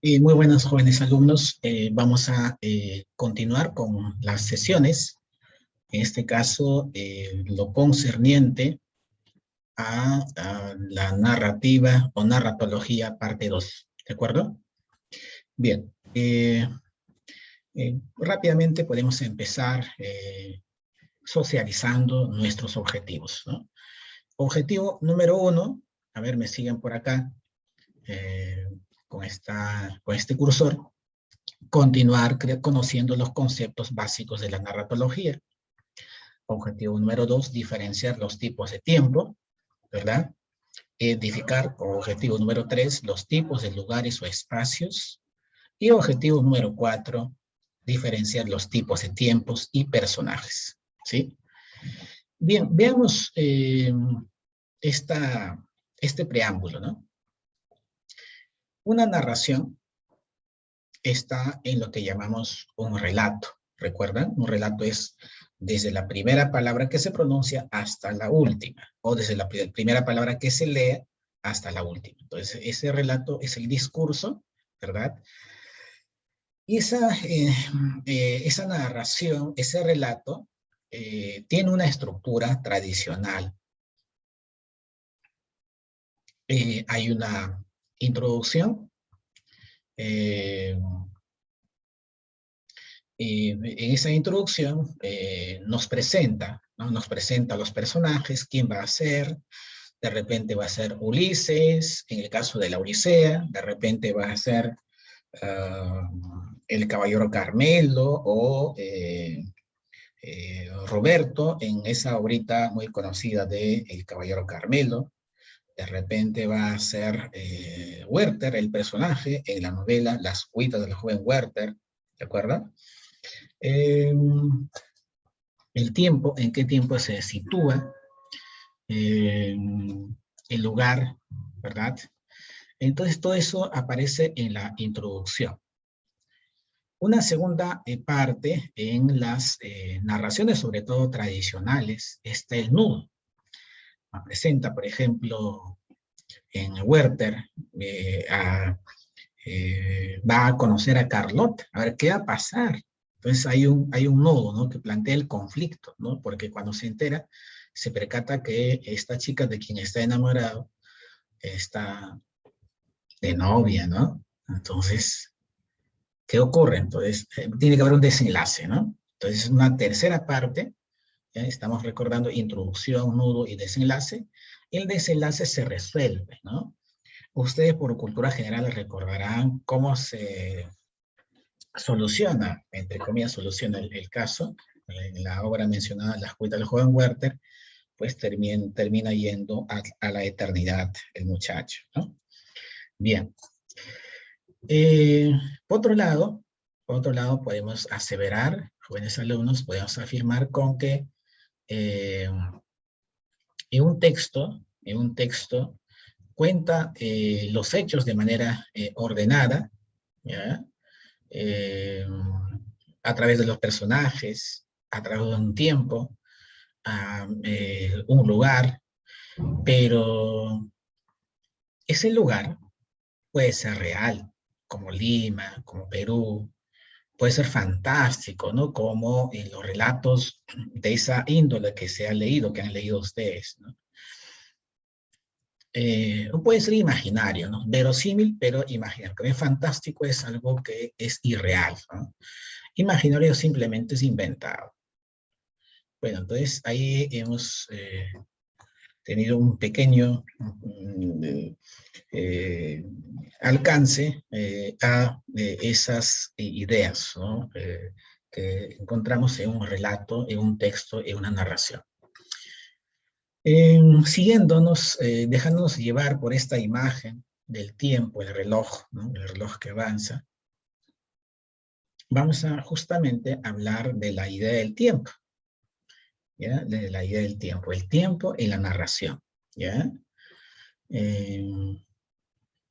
Y muy buenas jóvenes alumnos. Vamos a continuar con las sesiones, en este caso lo concerniente a la narrativa o narratología parte 2. ¿De acuerdo? Bien, rápidamente podemos empezar socializando nuestros objetivos, ¿no? Objetivo número 1, a ver, me siguen por acá eh, con este cursor. Continuar conociendo los conceptos básicos de la narratología. Objetivo número 2, diferenciar los tipos de tiempo, ¿verdad? Identificar, objetivo número 3, los tipos de lugares o espacios. Y objetivo número 4, diferenciar los tipos de tiempos y personajes, ¿sí? Bien, veamos este preámbulo, ¿no? Una narración está en lo que llamamos un relato. ¿Recuerdan? Un relato es desde la primera palabra que se pronuncia hasta la última, o desde la primera palabra que se lee hasta la última. Entonces, ese relato es el discurso, ¿verdad? Y esa narración, ese relato, tiene una estructura tradicional. Hay una introducción, en esa introducción nos presenta, ¿no? Nos presenta a los personajes, quién va a ser. De repente va a ser Ulises, en el caso de la Odisea. De repente va a ser el caballero Carmelo o Roberto en esa obrita muy conocida de El caballero Carmelo. De repente va a ser Werther, el personaje, en la novela Las huidas del joven Werther, ¿de acuerdo? El tiempo, en qué tiempo se sitúa, el lugar, ¿verdad? Entonces todo eso aparece en la introducción. Una segunda parte en las narraciones, sobre todo tradicionales, está el nudo. Presenta, por ejemplo, en Werther, va a conocer a Carlota, a ver qué va a pasar. Entonces hay un nudo, ¿no? Que plantea el conflicto, ¿no? Porque cuando se entera, se percata que esta chica de quien está enamorado está de novia, ¿no? Entonces, ¿qué ocurre? Entonces, tiene que haber un desenlace, ¿no? Entonces, una tercera parte, ¿ya? Estamos recordando introducción, nudo y desenlace. El desenlace se resuelve, ¿no? Ustedes por cultura general recordarán cómo se soluciona, entre comillas, soluciona el caso. En la obra mencionada, La Escuela del joven Werther, pues termina yendo a la eternidad el muchacho, ¿no? Bien. Por otro lado, podemos aseverar, jóvenes alumnos, podemos afirmar con que en un texto cuenta los hechos de manera ordenada, ¿ya? Eh, a través de los personajes, a través de un tiempo, un lugar, pero ese lugar puede ser real, como Lima, como Perú, puede ser fantástico, ¿no? Como en los relatos de esa índole que se ha leído, que han leído ustedes, ¿no? Puede ser imaginario, ¿no? Verosímil, pero imaginario. También fantástico es algo que es irreal, ¿no? Imaginario simplemente es inventado. Bueno, entonces ahí hemos tenido un pequeño alcance a esas ideas, ¿no? Que encontramos en un relato, en un texto, en una narración. Siguiéndonos, dejándonos llevar por esta imagen del tiempo, el reloj, ¿no? El reloj que avanza, vamos a justamente hablar de la idea del tiempo, ¿ya? De la idea del tiempo, el tiempo y la narración, ¿ya?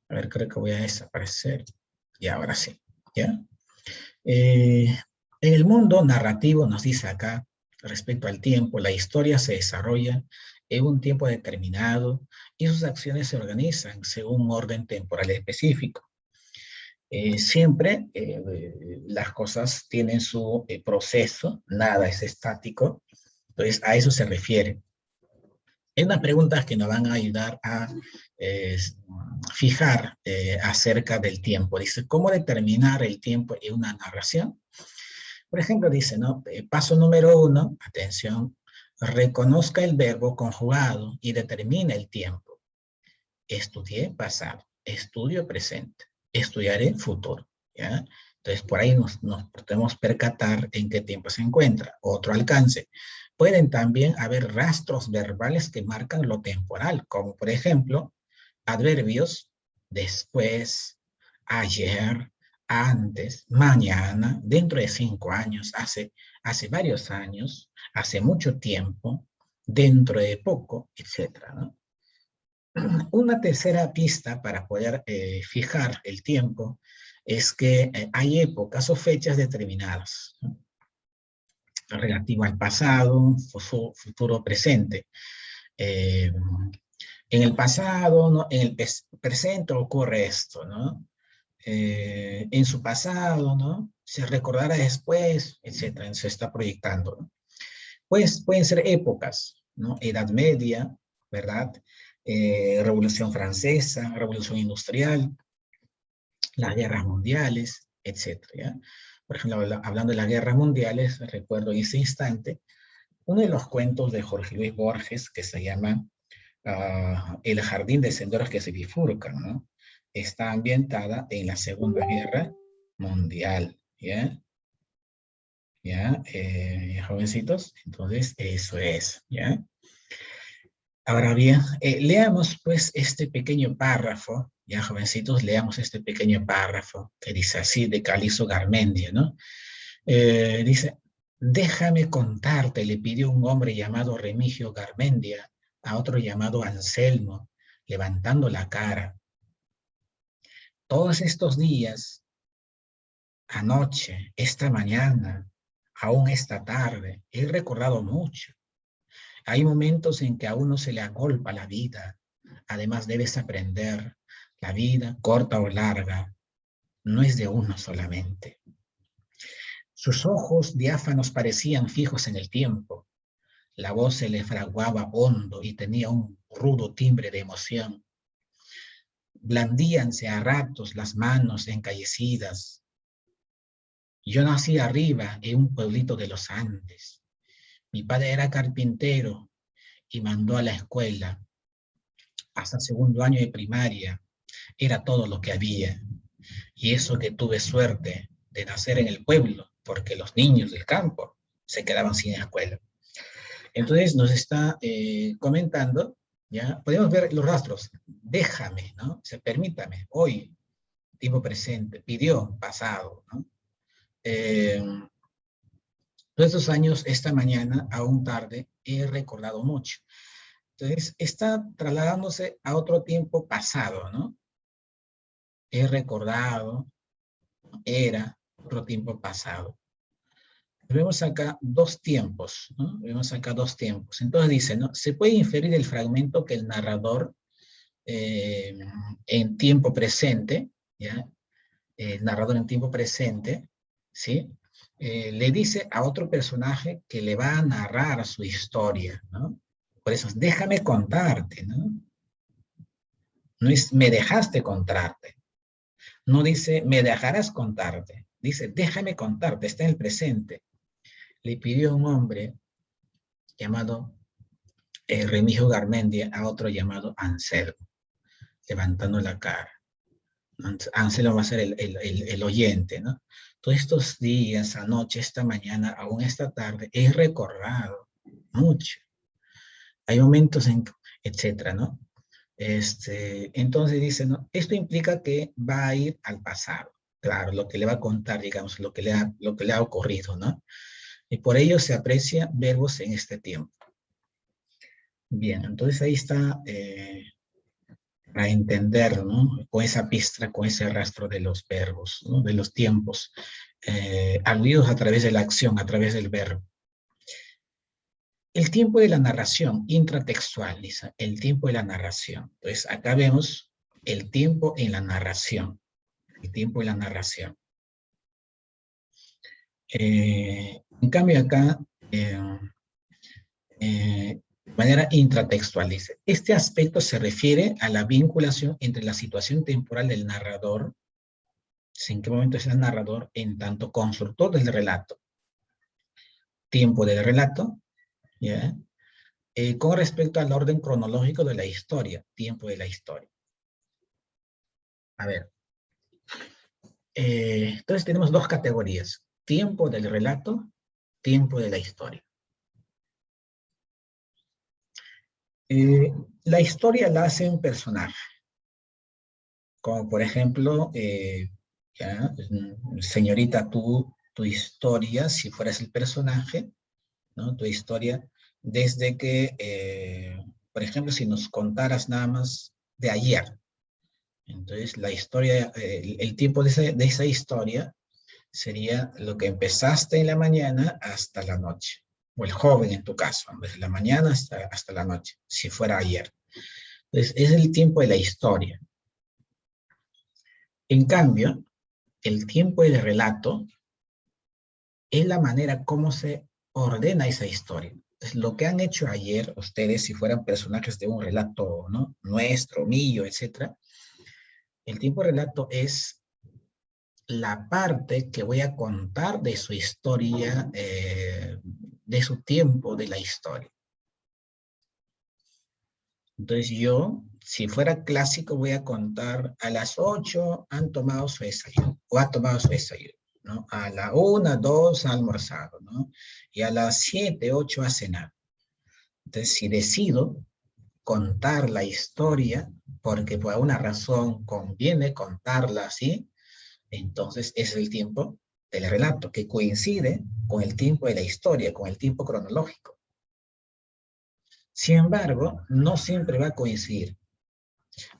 A ver, creo que voy a desaparecer, y ahora sí, ¿ya? En el mundo narrativo nos dice acá, respecto al tiempo, la historia se desarrolla en un tiempo determinado y sus acciones se organizan según un orden temporal específico. Siempre las cosas tienen su proceso, nada es estático, entonces a eso se refiere. Hay unas preguntas que nos van a ayudar a eh, fijar acerca del tiempo. Dice, ¿cómo determinar el tiempo en una narración? Por ejemplo, dice, ¿no? Paso número 1, atención, reconozca el verbo conjugado y determina el tiempo. Estudié pasado, estudio presente, estudiaré futuro, ¿ya? Entonces, por ahí nos podemos percatar en qué tiempo se encuentra. Otro alcance. Pueden también haber rastros verbales que marcan lo temporal, como por ejemplo, adverbios después, ayer, antes, mañana, dentro de 5 años, hace varios años, hace mucho tiempo, dentro de poco, etcétera, ¿no? Una tercera pista para poder fijar el tiempo es que hay épocas o fechas determinadas, ¿no? Relativo al pasado, futuro, presente. Eh, en el pasado, ¿no? En el presente ocurre esto, ¿no? En su pasado, ¿no? Se recordará después, etcétera, se está proyectando, ¿no? Pues pueden ser épocas, ¿no? Edad Media, ¿verdad? Revolución Francesa, Revolución Industrial, las guerras mundiales, etcétera, ¿ya? Por ejemplo, hablando de las guerras mundiales, recuerdo en ese instante uno de los cuentos de Jorge Luis Borges que se llama El jardín de senderos que se bifurcan, ¿no? Está ambientada en la Segunda Guerra Mundial, ¿ya? ¿Ya? Jovencitos, entonces eso es, ¿ya? Ahora bien, leamos pues este pequeño párrafo, ya jovencitos, leamos este pequeño párrafo que dice así de Calixto Garmendia, ¿no? Dice, déjame contarte, le pidió un hombre llamado Remigio Garmendia a otro llamado Anselmo, levantando la cara. Todos estos días, anoche, esta mañana, aún esta tarde, he recordado mucho. Hay momentos en que a uno se le agolpa la vida. Además debes aprender, la vida, corta o larga, no es de uno solamente. Sus ojos diáfanos parecían fijos en el tiempo. La voz se le fraguaba hondo y tenía un rudo timbre de emoción. Blandíanse a ratos las manos encallecidas. Yo nací arriba en un pueblito de los Andes. Mi padre era carpintero y mandó a la escuela. Hasta segundo año de primaria era todo lo que había. Y eso que tuve suerte de nacer en el pueblo, porque los niños del campo se quedaban sin escuela. Entonces nos está comentando, ¿ya? Podemos ver los rastros. Déjame, ¿no? Permítame, hoy, tiempo presente, pidió, pasado, ¿no? Todos estos años, esta mañana, aún tarde, he recordado mucho. Entonces, está trasladándose a otro tiempo pasado, ¿no? He recordado, era otro tiempo pasado. Vemos acá dos tiempos, ¿no? Vemos acá dos tiempos. Entonces dice, ¿no? Se puede inferir del fragmento que el narrador en tiempo presente, ¿ya? El narrador en tiempo presente, ¿sí? Le dice a otro personaje que le va a narrar su historia, ¿no? Por eso, déjame contarte, ¿no? No es, me dejaste contarte. No dice, me dejarás contarte. Dice, déjame contarte, está en el presente. Le pidió a un hombre llamado Remigio Garmendia a otro llamado Anselmo, levantando la cara. Anselmo va a ser el oyente, ¿no? Todos estos días, anoche, esta mañana, aún esta tarde, he recordado mucho. Hay momentos en, etcétera, ¿no? Entonces dice, ¿no? Esto implica que va a ir al pasado. Claro, lo que le va a contar, digamos, lo que le ha ocurrido, ¿no? Y por ello se aprecia verbos en este tiempo. Bien, entonces ahí está a entender, ¿no? Con esa pista, con ese rastro de los verbos, ¿no? De los tiempos, aludidos a través de la acción, a través del verbo. El tiempo de la narración, intratextual, Lisa, el tiempo de la narración. Entonces acá vemos el tiempo en la narración. el tiempo y la narración. En cambio acá, de manera intratextual, dice, este aspecto se refiere a la vinculación entre la situación temporal del narrador, en qué momento es el narrador, en tanto constructor del relato, tiempo del relato, ¿ya? Con respecto al orden cronológico de la historia, tiempo de la historia. A ver, entonces tenemos dos categorías, tiempo del relato, tiempo de la historia. La historia la hace un personaje, como por ejemplo, ya, señorita, tu historia, si fueras el personaje, ¿no? Tu historia, desde que, por ejemplo, si nos contaras nada más de ayer, entonces la historia, el tiempo de esa historia sería lo que empezaste en la mañana hasta la noche, o el joven en tu caso, desde la mañana hasta la noche, si fuera ayer. Entonces, es el tiempo de la historia. En cambio, el tiempo del relato es la manera como se ordena esa historia. Entonces, lo que han hecho ayer ustedes, si fueran personajes de un relato, ¿no? Nuestro, mío, etc., el tiempo del relato es la parte que voy a contar de su historia, de su tiempo de la historia. Entonces yo, si fuera clásico, voy a contar a las 8 han tomado su desayuno, o ha tomado su desayuno, ¿no? A la 1, 2 ha almorzado, ¿no? Y a las 7, 8 ha cenado. Entonces, si decido contar la historia, porque por alguna razón conviene contarla así, entonces ese es el tiempo del relato, que coincide con el tiempo de la historia, con el tiempo cronológico. Sin embargo, no siempre va a coincidir.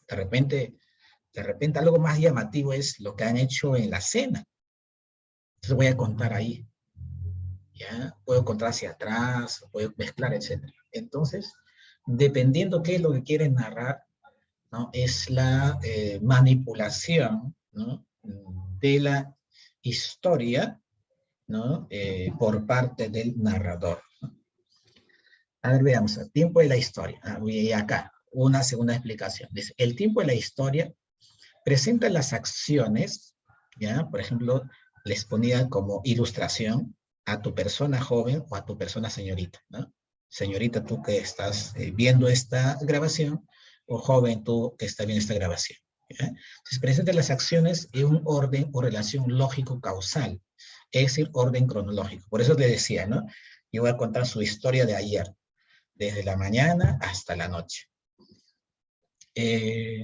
De repente algo más llamativo es lo que han hecho en la cena. Entonces voy a contar ahí. ¿Ya? Puedo contar hacia atrás, puedo mezclar, etc. Entonces, dependiendo qué es lo que quieren narrar, ¿no? Es la manipulación, ¿no? De la historia, ¿no? Por parte del narrador. A ver, veamos, el tiempo de la historia. Y acá, una segunda explicación. Dice, el tiempo de la historia presenta las acciones, ¿ya? Por ejemplo, les ponía como ilustración a tu persona joven o a tu persona señorita, ¿no? Señorita, tú que estás viendo esta grabación, o joven, tú que estás viendo esta grabación. ¿Ya? Entonces, presenta las acciones en un orden o relación lógico-causal, es decir, orden cronológico. Por eso le decía, ¿no? Yo voy a contar su historia de ayer, desde la mañana hasta la noche.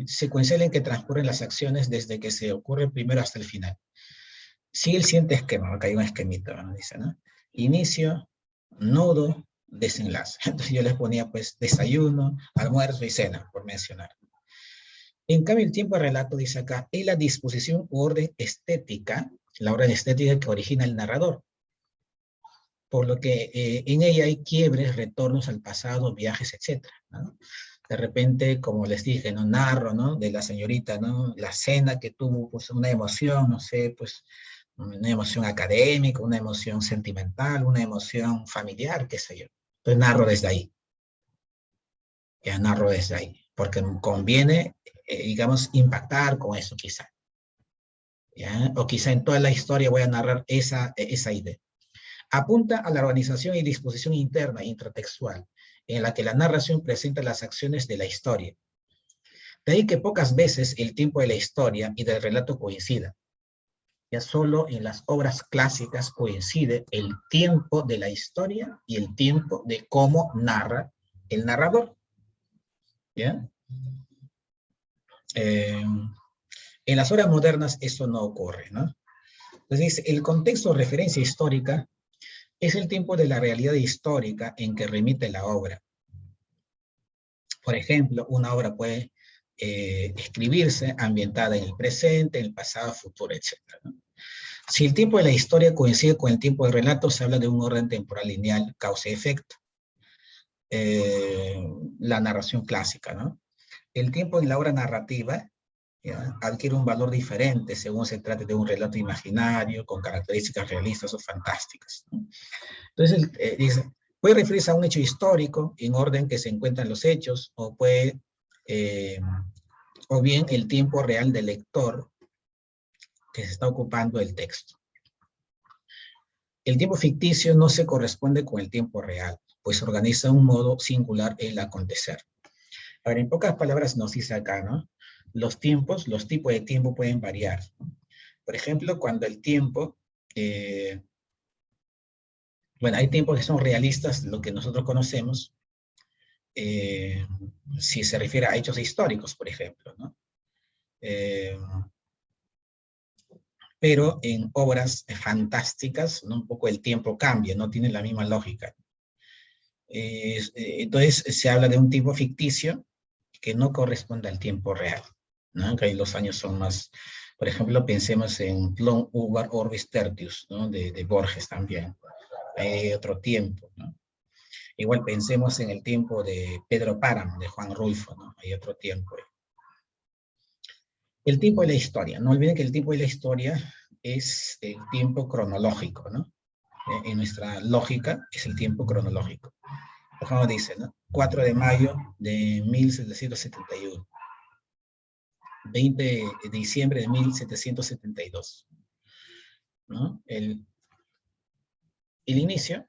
Secuencial en que transcurren las acciones desde que se ocurre primero hasta el final. Sigue el siguiente esquema, acá hay un esquemita, ¿no? Dice, ¿no? Inicio, nudo, desenlace. Entonces yo les ponía pues desayuno, almuerzo y cena, por mencionar. En cambio el tiempo de relato, dice acá, es la disposición u orden estética, la orden estética que origina el narrador. Por lo que en ella hay quiebres, retornos al pasado, viajes, etc., ¿no? De repente, como les dije, ¿no? Narro, ¿no? De la señorita, ¿no? La cena que tuvo, pues, una emoción, no sé, pues, una emoción académica, una emoción sentimental, una emoción familiar, qué sé yo. Entonces narro desde ahí. Ya narro desde ahí. Porque conviene, digamos, impactar con eso, quizá. ¿Ya? O quizá en toda la historia voy a narrar esa idea. Apunta a la organización y disposición interna, intratextual, en la que la narración presenta las acciones de la historia. De ahí que pocas veces el tiempo de la historia y del relato coincida. Ya solo en las obras clásicas coincide el tiempo de la historia y el tiempo de cómo narra el narrador. ¿Ya? En las obras modernas eso no ocurre, ¿no? Entonces, el contexto de referencia histórica es el tiempo de la realidad histórica en que remite la obra. Por ejemplo, una obra puede escribirse ambientada en el presente, en el pasado, futuro, etc., ¿no? Si el tiempo de la historia coincide con el tiempo del relato, se habla de un orden temporal lineal, causa y efecto. La narración clásica, ¿no? El tiempo en la obra narrativa ¿ya? Adquiere un valor diferente según se trate de un relato imaginario, con características realistas o fantásticas, ¿no? Entonces, dice, puede referirse a un hecho histórico en orden que se encuentran los hechos, o puede, o bien el tiempo real del lector que se está ocupando del texto. El tiempo ficticio no se corresponde con el tiempo real, pues organiza un modo singular el acontecer. A ver, en pocas palabras nos dice acá, ¿no? Los tiempos, los tipos de tiempo pueden variar. Por ejemplo, cuando el tiempo, bueno, hay tiempos que son realistas, lo que nosotros conocemos, si se refiere a hechos históricos, por ejemplo, ¿no? Pero en obras fantásticas, ¿no? Un poco el tiempo cambia, no tiene la misma lógica. Entonces se habla de un tiempo ficticio que no corresponde al tiempo real, ¿no? Que ahí los años son más, por ejemplo, pensemos en Plon Ubar Orbis Tertius, ¿no? De Borges también. Hay otro tiempo, ¿no? Igual pensemos en el tiempo de Pedro Páramo, de Juan Rulfo, ¿no? Hay otro tiempo. El tiempo de la historia. No olviden que el tiempo de la historia es el tiempo cronológico, ¿no? En nuestra lógica es el tiempo cronológico. Por ejemplo, dice, ¿no? 4 de mayo de 1771. 20 de diciembre de 1772. ¿No? El inicio,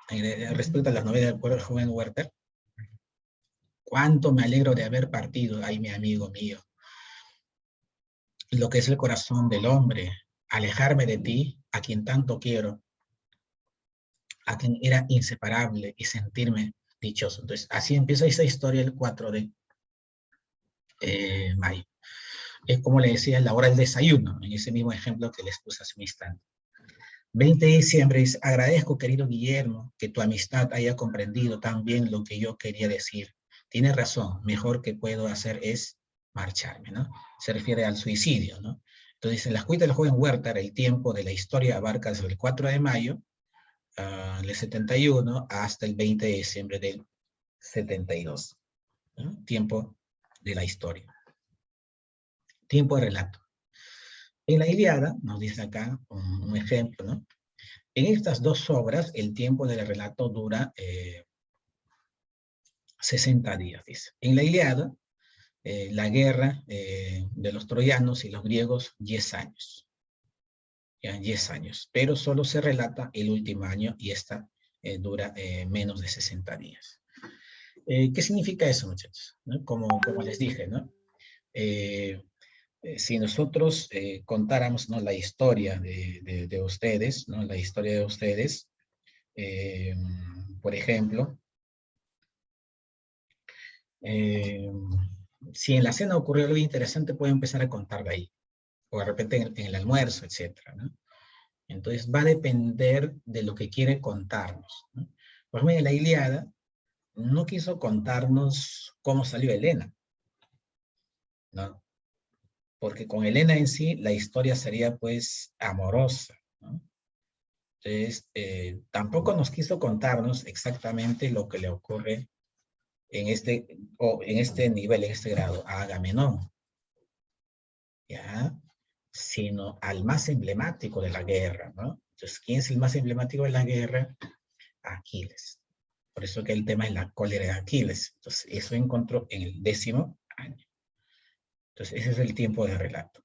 respecto a las novelas del pueblo joven Werther, cuánto me alegro de haber partido, ay, mi amigo mío. Lo que es el corazón del hombre, alejarme de ti, a quien tanto quiero, a quien era inseparable, y sentirme dichoso. Entonces, así empieza esa historia el 4 de mayo. Es como le decía, la hora del desayuno, en ese mismo ejemplo que les puse hace un instante. 20 de diciembre dice, agradezco, querido Guillermo, que tu amistad haya comprendido tan bien lo que yo quería decir. Tienes razón, mejor que puedo hacer es marcharme, ¿no? Se refiere al suicidio, ¿no? Entonces, en las cuitas del joven Werther, el tiempo de la historia abarca desde el 4 de mayo del 71 hasta el 20 de diciembre del 72, ¿no? Tiempo de la historia. Tiempo de relato. En la Ilíada, nos dice acá un ejemplo, ¿no? En estas dos obras, el tiempo del relato dura 60 días, dice. En la Ilíada, la guerra de los troyanos y los griegos, 10 años. Ya, 10 años. Pero solo se relata el último año y esta dura menos de 60 días. ¿Qué significa eso, muchachos? ¿No? Como les dije, ¿no? Si nosotros contáramos, ¿no? La historia de ustedes, ¿no? La historia de ustedes, por ejemplo, si en la cena ocurrió algo interesante, puede empezar a contar de ahí, o de repente en el almuerzo, etcétera, ¿no? Entonces va a depender de lo que quiere contarnos, ¿no? Por ejemplo, en la Ilíada no quiso contarnos cómo salió Helena, ¿no? Porque con Helena en sí la historia sería pues amorosa, ¿no? Entonces tampoco nos quiso contarnos exactamente lo que le ocurre en este nivel, en este grado, a Agamenón, ¿ya? Sino al más emblemático de la guerra, ¿no? Entonces, ¿quién es el más emblemático de la guerra? Aquiles. Por eso que el tema es la cólera de Aquiles. Entonces, eso encontró en el 10º año. Entonces, ese es el tiempo de relato.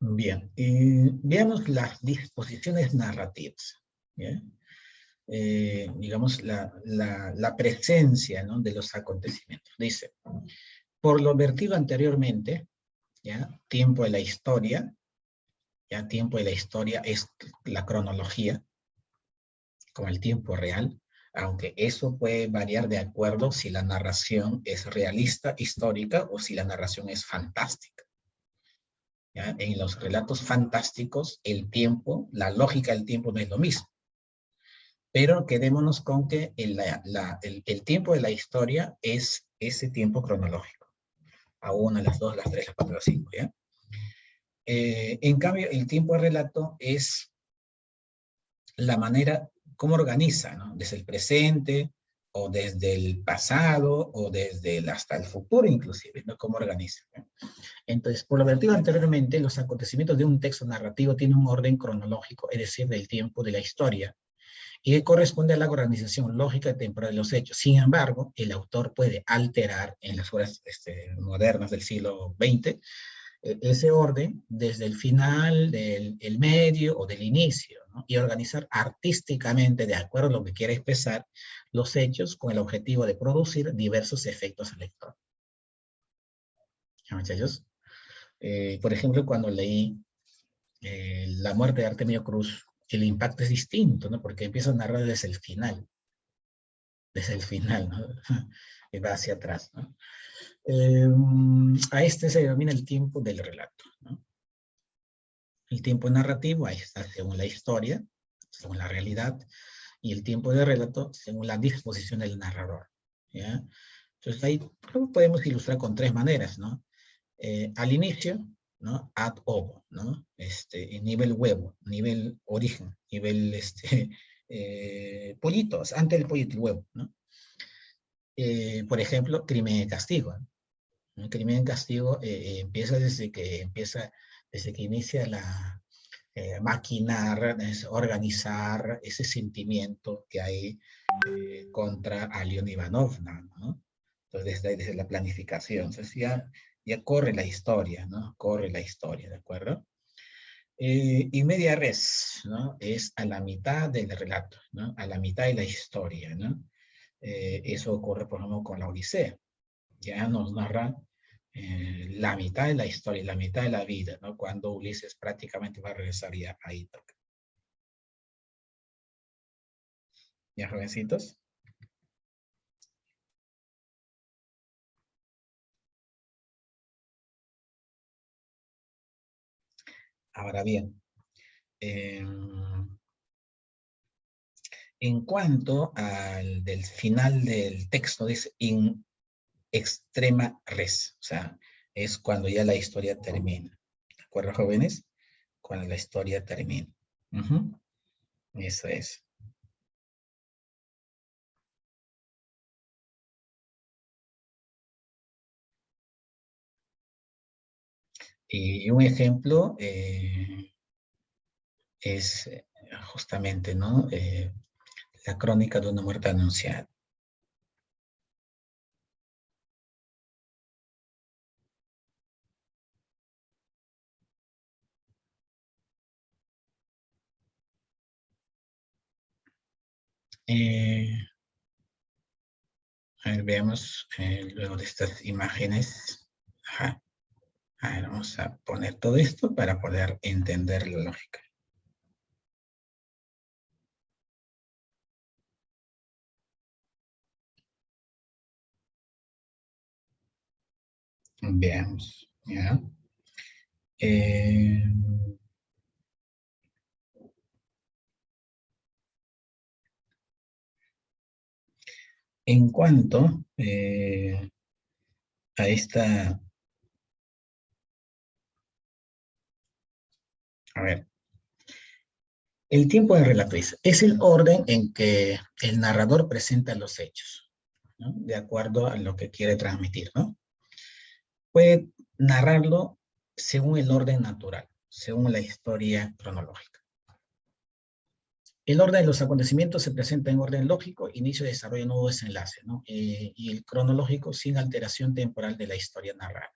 Bien, veamos las disposiciones narrativas, ¿ya? Digamos, la presencia, ¿no? De los acontecimientos. Dice, por lo vertido anteriormente, ¿ya? Tiempo de la historia, ya tiempo de la historia es la cronología, con el tiempo real, aunque eso puede variar de acuerdo si la narración es realista, histórica, o si la narración es fantástica. ¿Ya? En los relatos fantásticos, el tiempo, la lógica del tiempo no es lo mismo. Pero quedémonos con que el tiempo de la historia es ese tiempo cronológico. A 1, a las 2, a las 3, a las 4, a las 5, ¿ya? En cambio, el tiempo de relato es la manera, cómo organiza, ¿no? Desde el presente, o desde el pasado, o desde hasta el futuro inclusive, ¿no? Cómo organiza, ¿no? Entonces, por lo vertido anteriormente, los acontecimientos de un texto narrativo tienen un orden cronológico, es decir, del tiempo de la historia, y que corresponde a la organización lógica y temporal de los hechos. Sin embargo, el autor puede alterar en las obras modernas del siglo XX ese orden desde el final, del el medio o del inicio, ¿no? Y organizar artísticamente, de acuerdo a lo que quiere expresar, los hechos con el objetivo de producir diversos efectos al lector. ¿Ya, muchachos? Por ejemplo, cuando leí La muerte de Artemio Cruz, el impacto es distinto, ¿no? Porque empieza a narrar desde el final, ¿no? Y va hacia atrás, ¿no? A este se denomina el tiempo del relato, ¿no? El tiempo narrativo, ahí está, según la historia, según la realidad, y el tiempo de relato, según la disposición del narrador, ¿ya? Entonces ahí podemos ilustrar con tres maneras, ¿no? Al inicio, ¿no? Ad ovo, ¿no? Nivel huevo, nivel origen, nivel pollitos, antes del pollito, el huevo, ¿no? Por ejemplo, crimen y castigo, ¿no? El crimen y castigo empieza desde que inicia la maquinar, organizar ese sentimiento que hay contra Alión Ivanovna, ¿no? Entonces, desde la planificación. Entonces, ya corre la historia, ¿no? Corre la historia, ¿de acuerdo? Y media res, ¿no? Es a la mitad del relato, ¿no? A la mitad de la historia, ¿no? Eso ocurre, por ejemplo, con la Odisea. Ya nos narra la mitad de la historia, la mitad de la vida, ¿no? Cuando Ulises prácticamente va a regresar ya a Ítaca. ¿Ya, jovencitos? Ahora bien, en cuanto al del final del texto, dice in extrema res, o sea, es cuando ya la historia termina. ¿De acuerdo, jóvenes? Cuando la historia termina. Eso es. Y un ejemplo es justamente, ¿no? La crónica de una muerte anunciada. Eh, a ver, veamos luego de estas imágenes. Ajá. A ver, vamos a poner todo esto para poder entender la lógica. Veamos, ¿ya? Eh, en cuanto a esta, a ver, el tiempo de relato es el orden en que el narrador presenta los hechos, ¿no? De acuerdo a lo que quiere transmitir, ¿no? Puede narrarlo según el orden natural, según la historia cronológica. El orden de los acontecimientos se presenta en orden lógico, inicio, desarrollo, nudo, desenlace, ¿no? Y el cronológico sin alteración temporal de la historia narrada.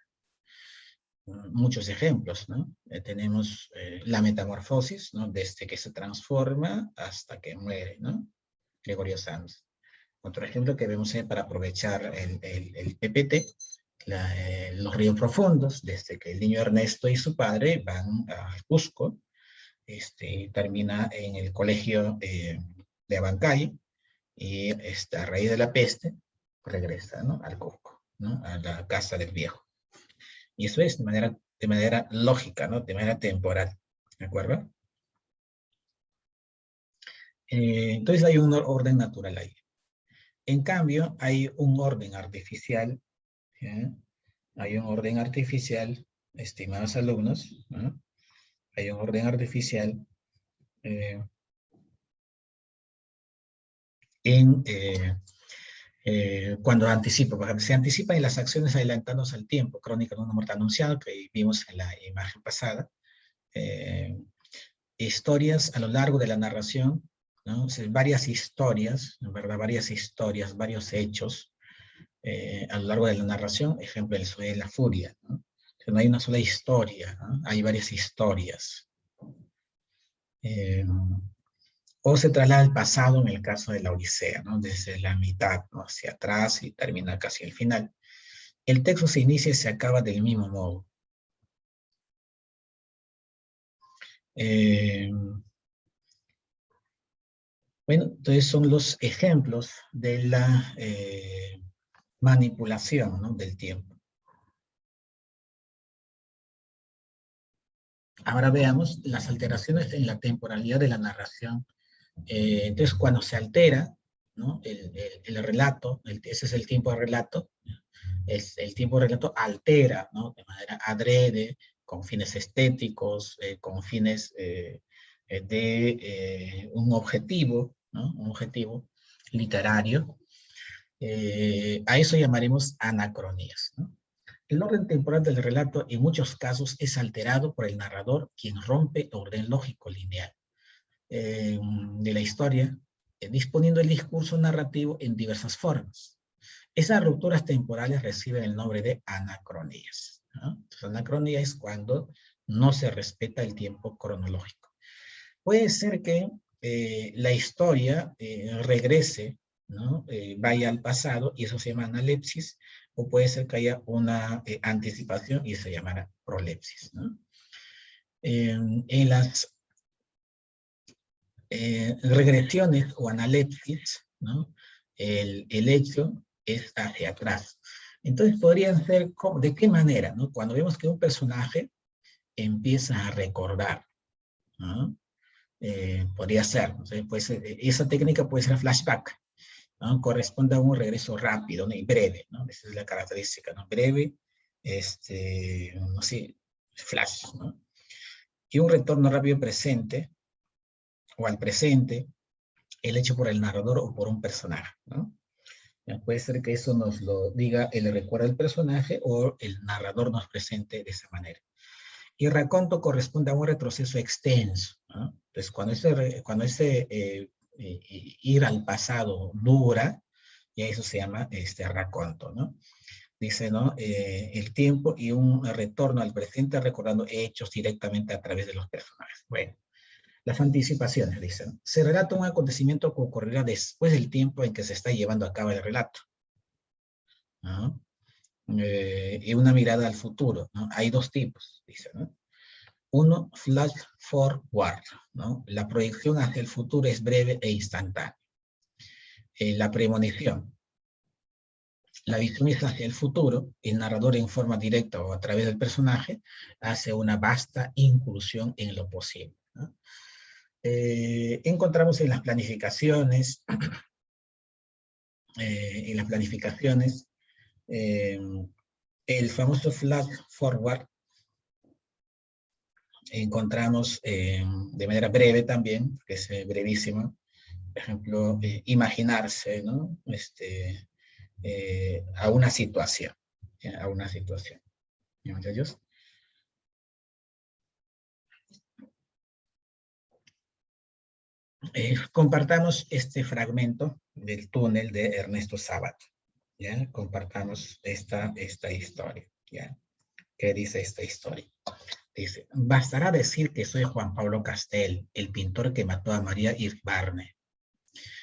Muchos ejemplos, ¿no? Tenemos la metamorfosis, ¿no? Desde que se transforma hasta que muere, ¿no? Gregorio Sanz. Otro ejemplo que vemos para aprovechar el PPT, los ríos profundos, desde que el niño Ernesto y su padre van a Cusco, termina en el colegio de Abancay, y a raíz de la peste regresa, ¿no? Al Cusco, ¿no? A la casa del viejo. Y eso es de manera lógica, ¿no? De manera temporal, ¿de acuerdo? Entonces hay un orden natural ahí. En cambio, hay un orden artificial, ¿ya? Hay un orden artificial, estimados alumnos, ¿no? Hay un orden artificial eh, en Cuando anticipa, por ejemplo, se anticipan en las acciones adelantándose al tiempo, crónica de una muerte anunciada, que vimos en la imagen pasada, eh, historias a lo largo de la narración, ¿no? O sea, varias historias, en verdad, varias historias, varios hechos a lo largo de la narración, ejemplo, el Sueño de la Furia, ¿no? O sea, no hay una sola historia, ¿no? Hay varias historias. Eh, o se traslada al pasado en el caso de la Odisea, ¿no? Desde la mitad, ¿no? Hacia atrás y termina casi al final. El texto se inicia y se acaba del mismo modo. Eh, bueno, entonces son los ejemplos de la manipulación, ¿no? Del tiempo. Ahora veamos las alteraciones en la temporalidad de la narración. Entonces, cuando se altera, ¿no? El relato, ese es el tiempo de relato, el tiempo de relato altera, ¿no? De manera adrede, con fines estéticos, con fines de un objetivo, ¿no? Un objetivo literario. A eso llamaremos anacronías, ¿no? El orden temporal del relato en muchos casos es alterado por el narrador, quien rompe el orden lógico lineal de la historia, disponiendo el discurso narrativo en diversas formas. Esas rupturas temporales reciben el nombre de anacronías, ¿no? Entonces, anacronía es cuando no se respeta el tiempo cronológico. Puede ser que la historia regrese, ¿no? Vaya al pasado y eso se llama analepsis, o puede ser que haya una anticipación y se llamará prolepsis, ¿no? En las regresiones o analepsis, ¿no? El hecho es hacia atrás. Entonces podrían ser, ¿de qué manera? ¿No? Cuando vemos que un personaje empieza a recordar, ¿no? Podría ser, ¿no? Pues, esa técnica puede ser flashback, ¿no? Corresponde a un regreso rápido, ¿no? Y breve, ¿no? Esa es la característica, ¿no? Breve, no sé, flash, ¿no? Y un retorno rápido presente, o al presente, el hecho por el narrador o por un personaje, ¿no? Ya puede ser que eso nos lo diga el recuerdo del personaje o el narrador nos presente de esa manera. Y raconto corresponde a un retroceso extenso, ¿no? Entonces, cuando ese ir al pasado dura, y eso se llama raconto, ¿no? Dice, ¿no? El tiempo y un retorno al presente recordando hechos directamente a través de los personajes. Bueno, las anticipaciones, dicen. Se relata un acontecimiento que ocurrirá después del tiempo en que se está llevando a cabo el relato, ¿no? Y una mirada al futuro, ¿no? Hay dos tipos, dice, ¿no? Uno, flash forward, ¿no? La proyección hacia el futuro es breve e instantánea. La premonición. La visión es hacia el futuro, el narrador en forma directa o a través del personaje hace una vasta incursión en lo posible, ¿no? Encontramos en las planificaciones, eh, el famoso flash forward, encontramos de manera breve también, que es brevísimo, por ejemplo, imaginarse, ¿no? A una situación, ¿ya? A una situación. ¿Ya, muchachos? Compartamos este fragmento del túnel de Ernesto Sábato, ¿ya? Compartamos esta historia, ¿ya? ¿Qué dice esta historia? Dice, bastará decir que soy Juan Pablo Castel, el pintor que mató a María Iribarne.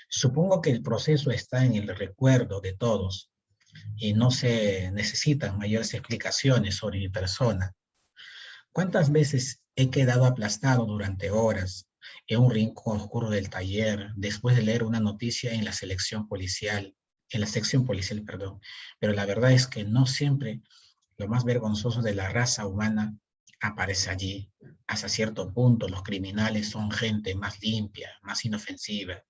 Supongo que el proceso está en el recuerdo de todos y no se necesitan mayores explicaciones sobre mi persona. ¿Cuántas veces he quedado aplastado durante horas en un rincón oscuro del taller después de leer una noticia en la sección policial, perdón? Pero la verdad es que no siempre lo más vergonzoso de la raza humana aparece allí. Hasta cierto punto, los criminales son gente más limpia, más inofensiva.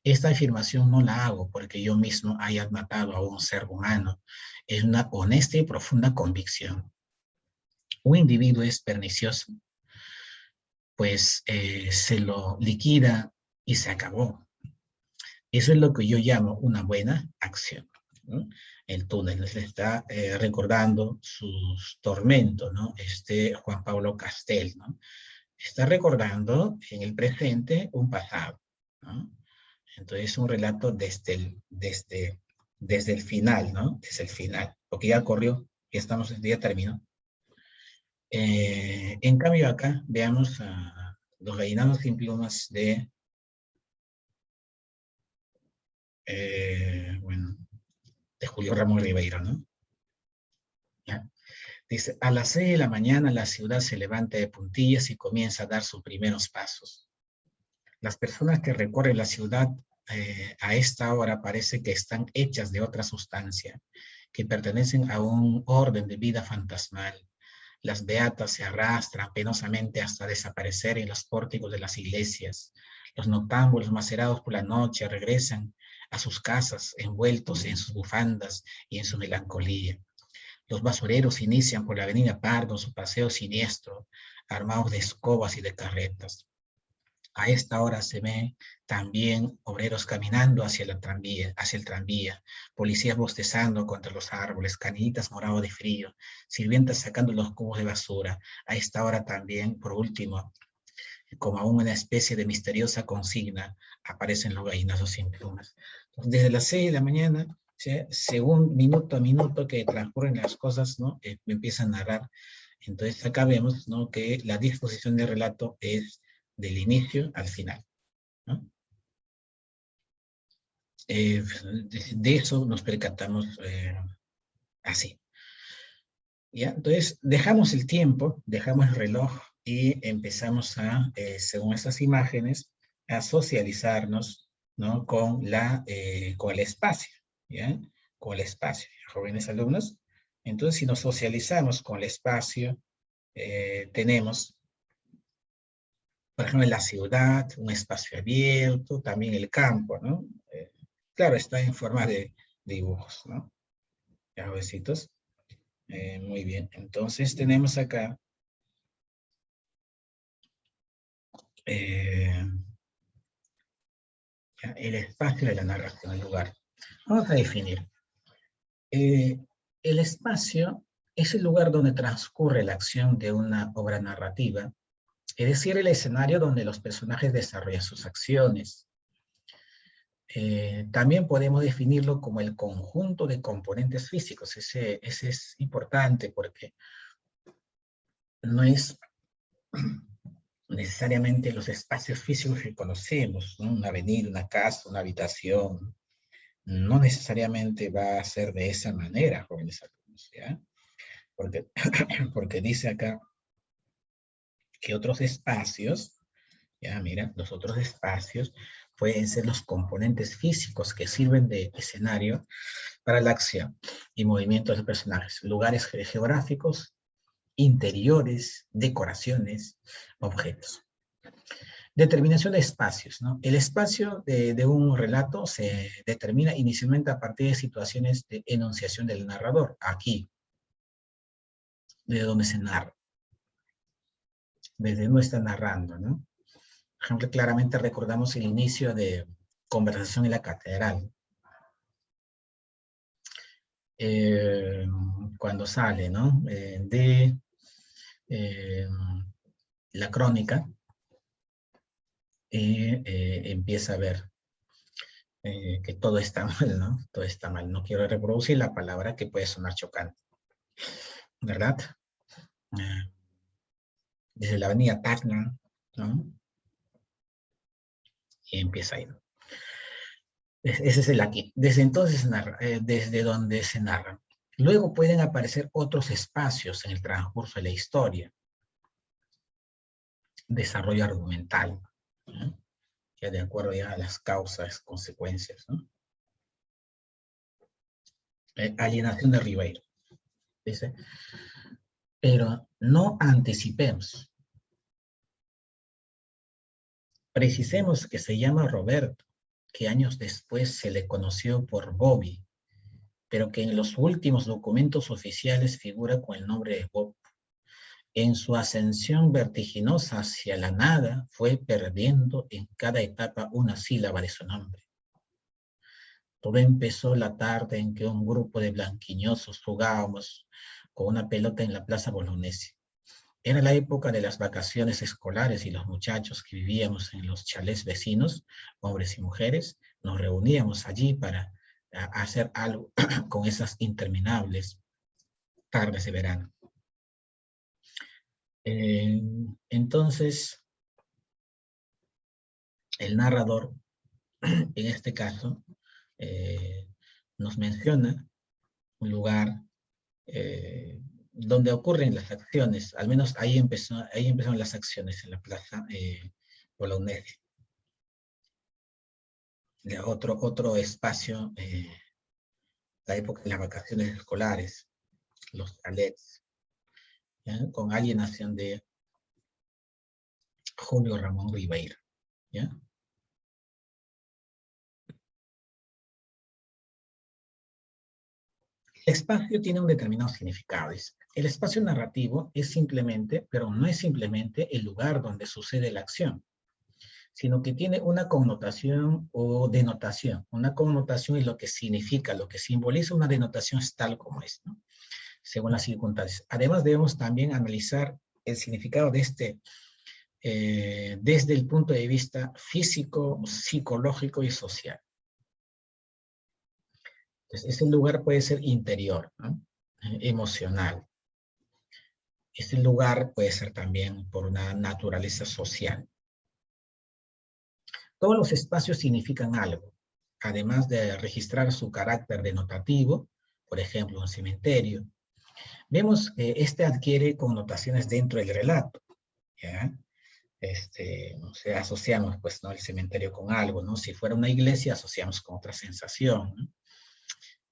Esta afirmación no la hago porque yo mismo haya matado a un ser humano. Es una honesta y profunda convicción. Un individuo es pernicioso, pues se lo liquida y se acabó. Eso es lo que yo llamo una buena acción. ¿no? El túnel, les está recordando sus tormentos, ¿no? Juan Pablo Castel, ¿no? Está recordando en el presente un pasado, ¿no? Entonces es un relato desde el final, ¿no? Desde el final, porque ya corrió, ya terminó. En cambio acá, veamos a Los gallinados sin plumas bueno, de Julio Ramos Ribeiro, ¿no? ¿Ya? Dice, a las 6 de la mañana la ciudad se levanta de puntillas y comienza a dar sus primeros pasos. Las personas que recorren la ciudad a esta hora parece que están hechas de otra sustancia, que pertenecen a un orden de vida fantasmal. Las beatas se arrastran penosamente hasta desaparecer en los pórticos de las iglesias. Los noctámbulos macerados por la noche regresan a sus casas envueltos en sus bufandas y en su melancolía. Los basureros inician por la avenida Pardo su paseo siniestro, armados de escobas y de carretas. A esta hora se ven también obreros caminando hacia el tranvía, policías bostezando contra los árboles, canillitas morados de frío, sirvientas sacando los cubos de basura. A esta hora también, por último, como aún una especie de misteriosa consigna, aparecen los gallinazos sin plumas. Entonces, desde las 6 de la mañana, ¿sí? Según minuto a minuto que transcurren las cosas, ¿no? Me empieza a narrar. Entonces acá vemos, ¿no? Que la disposición del relato es del inicio al final, ¿no? De eso nos percatamos así. ¿Ya? Entonces, dejamos el tiempo, dejamos el reloj y empezamos a, según estas imágenes, a socializarnos, ¿no? Con el espacio, ¿ya? Con el espacio, jóvenes alumnos. Entonces, si nos socializamos con el espacio, tenemos, por ejemplo, la ciudad, un espacio abierto, también el campo, ¿no? Claro, está en forma de dibujos, ¿no? Ya, besitos. Muy bien, entonces tenemos acá eh, el espacio de la narración, el lugar. Vamos a definir. El espacio es el lugar donde transcurre la acción de una obra narrativa, es decir, el escenario donde los personajes desarrollan sus acciones. También podemos definirlo como el conjunto de componentes físicos. Ese es importante porque no es necesariamente los espacios físicos que conocemos, ¿no? Una avenida, una casa, una habitación, no necesariamente va a ser de esa manera, jóvenes alumnos, ¿ya? Porque, porque dice acá que otros espacios, ya mira, los otros espacios pueden ser los componentes físicos que sirven de escenario para la acción y movimientos de personajes, lugares geográficos, interiores, decoraciones, objetos. Determinación de espacios, ¿no? El espacio de un relato se determina inicialmente a partir de situaciones de enunciación del narrador, aquí, de donde se narra, desde donde está narrando, ¿no? Por ejemplo, claramente recordamos el inicio de Conversación en la Catedral. Cuando sale, ¿no? La crónica, y empieza a ver que todo está mal, ¿no? Todo está mal. No quiero reproducir la palabra que puede sonar chocante, ¿verdad? Desde la avenida Tacna, ¿no? Y empieza ahí. Ese es el aquí. Desde entonces, desde donde se narra. Luego pueden aparecer otros espacios en el transcurso de la historia. Desarrollo argumental, ¿no? Ya de acuerdo ya a las causas, consecuencias, ¿no? Alienación de Ribeiro. Dice, pero no anticipemos. Precisemos que se llama Roberto, que años después se le conoció por Bobby, pero que en los últimos documentos oficiales figura con el nombre de Bob. En su ascensión vertiginosa hacia la nada, fue perdiendo en cada etapa una sílaba de su nombre. Todo empezó la tarde en que un grupo de blanquiñosos jugábamos con una pelota en la Plaza Bolognesi. Era la época de las vacaciones escolares y los muchachos que vivíamos en los chalés vecinos, hombres y mujeres, nos reuníamos allí para hacer algo con esas interminables tardes de verano. Entonces, el narrador, en este caso, nos menciona un lugar donde ocurren las acciones, al menos ahí empezaron las acciones en la plaza Bolognesi. Otro espacio, la época de las vacaciones escolares, los chalets, con alienación de Julio Ramón Ribeiro. ¿Ya? El espacio tiene un determinado significado. El espacio narrativo es simplemente, pero no es simplemente el lugar donde sucede la acción, sino que tiene una connotación o denotación. Una connotación es lo que significa, lo que simboliza, una denotación es tal como es, ¿no? Según las circunstancias. Además, debemos también analizar el significado de desde el punto de vista físico, psicológico y social. Entonces, ese lugar puede ser interior, ¿no? Emocional. Ese lugar puede ser también por una naturaleza social. Todos los espacios significan algo, además de registrar su carácter denotativo, por ejemplo, un cementerio. Vemos que este adquiere connotaciones dentro del relato, ¿ya? No sé, asociamos pues, ¿no? El cementerio con algo, ¿no? Si fuera una iglesia, asociamos con otra sensación, ¿no?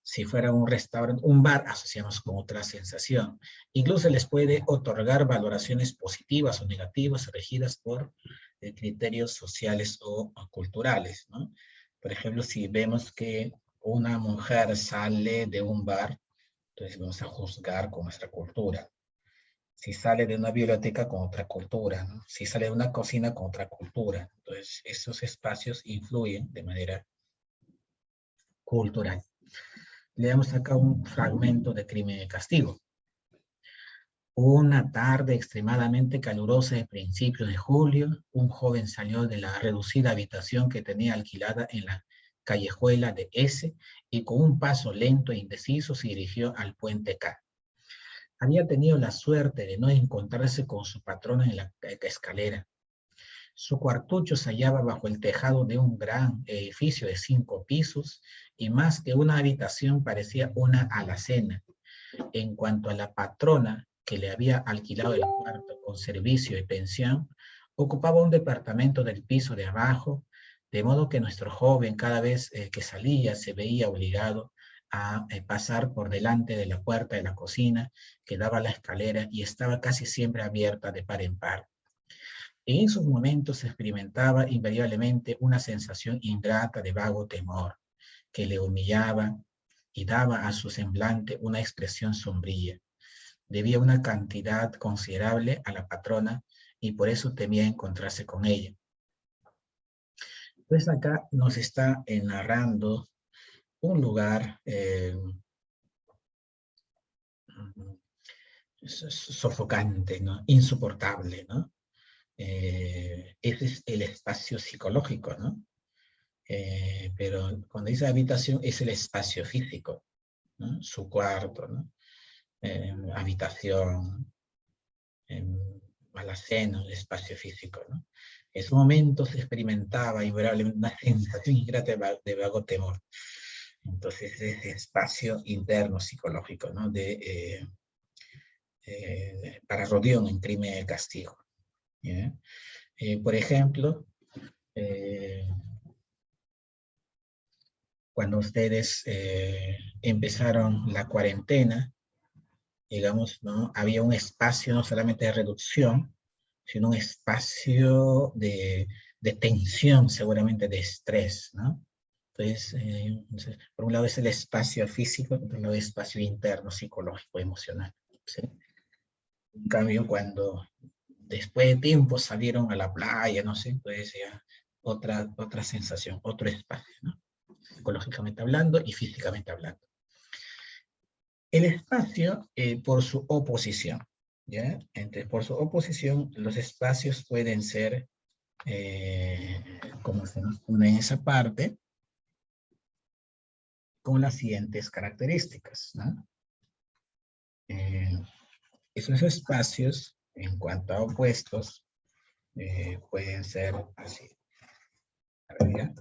Si fuera un restaurante, un bar, asociamos con otra sensación. Incluso les puede otorgar valoraciones positivas o negativas regidas por criterios sociales o culturales, ¿no? Por ejemplo, si vemos que una mujer sale de un bar, entonces vamos a juzgar con nuestra cultura. Si sale de una biblioteca, con otra cultura, ¿no? Si sale de una cocina, con otra cultura. Entonces, esos espacios influyen de manera cultural. Leamos acá un fragmento de Crimen y Castigo. Una tarde extremadamente calurosa de principios de julio, un joven salió de la reducida habitación que tenía alquilada en la callejuela de S y con un paso lento e indeciso se dirigió al puente K. Había tenido la suerte de no encontrarse con su patrona en la escalera. Su cuartucho se hallaba bajo el tejado de un gran edificio de 5 pisos y más que una habitación parecía una alacena. En cuanto a la patrona que le había alquilado el cuarto con servicio y pensión, ocupaba un departamento del piso de abajo, de modo que nuestro joven cada vez que salía se veía obligado a pasar por delante de la puerta de la cocina que daba a la escalera y estaba casi siempre abierta de par en par. En esos momentos experimentaba invariablemente una sensación ingrata de vago temor, que le humillaba y daba a su semblante una expresión sombría. Debía una cantidad considerable a la patrona y por eso temía encontrarse con ella. Pues acá nos está narrando un lugar sofocante, ¿no? Insoportable, ¿no? Ese es el espacio psicológico, ¿no? Pero cuando dice habitación es el espacio físico, ¿no? Su cuarto, ¿no? Habitación, alacena, el espacio físico, ¿no? En esos momentos se experimentaba invariablemente una sensación ingrata de vago temor. Entonces, ese espacio interno psicológico, ¿no? Para Rodión en Crimen y Castigo. ¿Ya? Por ejemplo, cuando ustedes empezaron la cuarentena, digamos, ¿no? Había un espacio no solamente de reducción, sino un espacio de tensión, seguramente de estrés, ¿no? Entonces, por un lado es el espacio físico, por otro lado el espacio interno, psicológico, emocional, ¿sí? En cambio, cuando después de tiempo salieron a la playa, no sé, pues ya otra sensación, otro espacio, ¿no? psicológicamente hablando y físicamente hablando. El espacio, por su oposición, ¿ya? Entonces, por su oposición, los espacios pueden ser, como se nos pone en esa parte, con las siguientes características, ¿no? Esos espacios, en cuanto a opuestos, pueden ser así. A ver, ¿ya?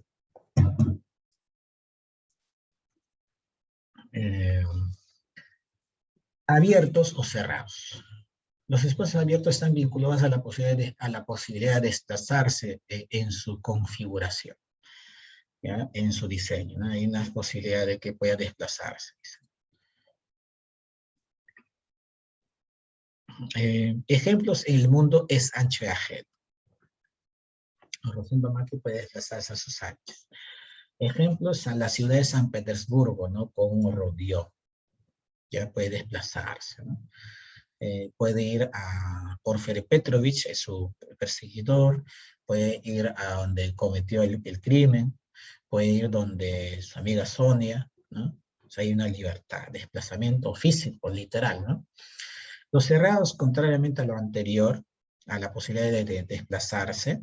Abiertos o cerrados. Los espacios abiertos están vinculados a la posibilidad de desplazarse en su configuración, ¿ya? En su diseño, ¿no? Hay una posibilidad de que pueda desplazarse. Ejemplos, el mundo es ancho y ajeno. Rosendo Macri puede desplazarse a sus anchos. Ejemplos, a la ciudad de San Petersburgo, ¿no? Con un rodeo, ya puede desplazarse, ¿no? Puede ir a Porfirio Petrovich, es su perseguidor, puede ir a donde cometió el crimen, puede ir donde su amiga Sonia, ¿no? O sea, hay una libertad, desplazamiento físico, literal, ¿no? Los cerrados, contrariamente a lo anterior, a la posibilidad de desplazarse,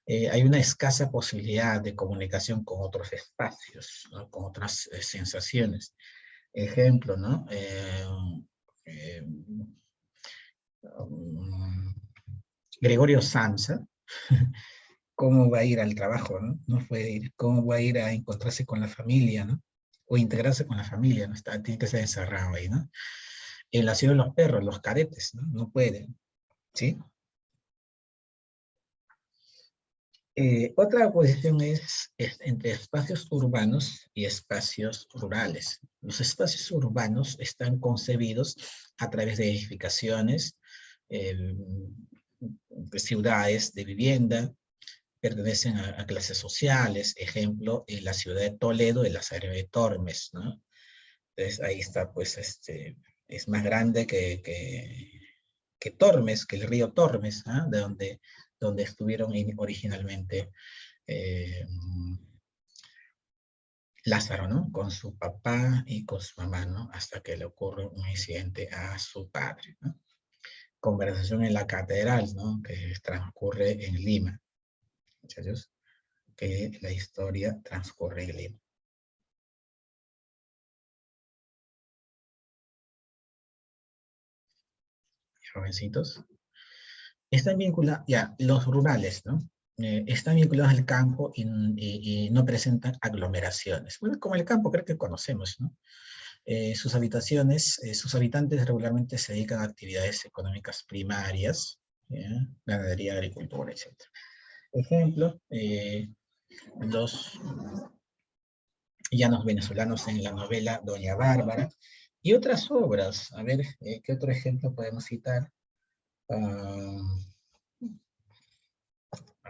hay una escasa posibilidad de comunicación con otros espacios, ¿no? Con otras sensaciones. Ejemplo, ¿no? Gregorio Samsa, ¿cómo va a ir al trabajo, no? No puede ir. ¿Cómo va a ir a encontrarse con la familia, no? O integrarse con la familia, ¿no? Tiene que ser encerrado ahí, ¿no? En la ciudad de los perros, los cadetes, ¿no? No pueden, ¿sí? Otra posición es entre espacios urbanos y espacios rurales. Los espacios urbanos están concebidos a través de edificaciones, de ciudades de vivienda, pertenecen a clases sociales, ejemplo, en la ciudad de Toledo, el Lazario de Tormes, ¿no? Entonces ahí está, pues, es más grande que Tormes, que el río Tormes, ¿ah? De donde estuvieron originalmente eh, Lázaro, ¿no? Con su papá y con su mamá, ¿no? Hasta que le ocurre un incidente a su padre, ¿no? Conversación en la catedral, ¿no? Que transcurre en Lima, muchachos, que la historia transcurre en Lima. Jovencitos. Están vinculados, ya, los rurales, ¿no? Están vinculados al campo y no presentan aglomeraciones. Bueno, como el campo creo que conocemos, ¿no? Sus habitaciones, sus habitantes regularmente se dedican a actividades económicas primarias, ¿ya? Ganadería, agricultura, etc. Ejemplo, los llanos venezolanos en la novela Doña Bárbara, y otras obras. A ver, ¿qué otro ejemplo podemos citar? A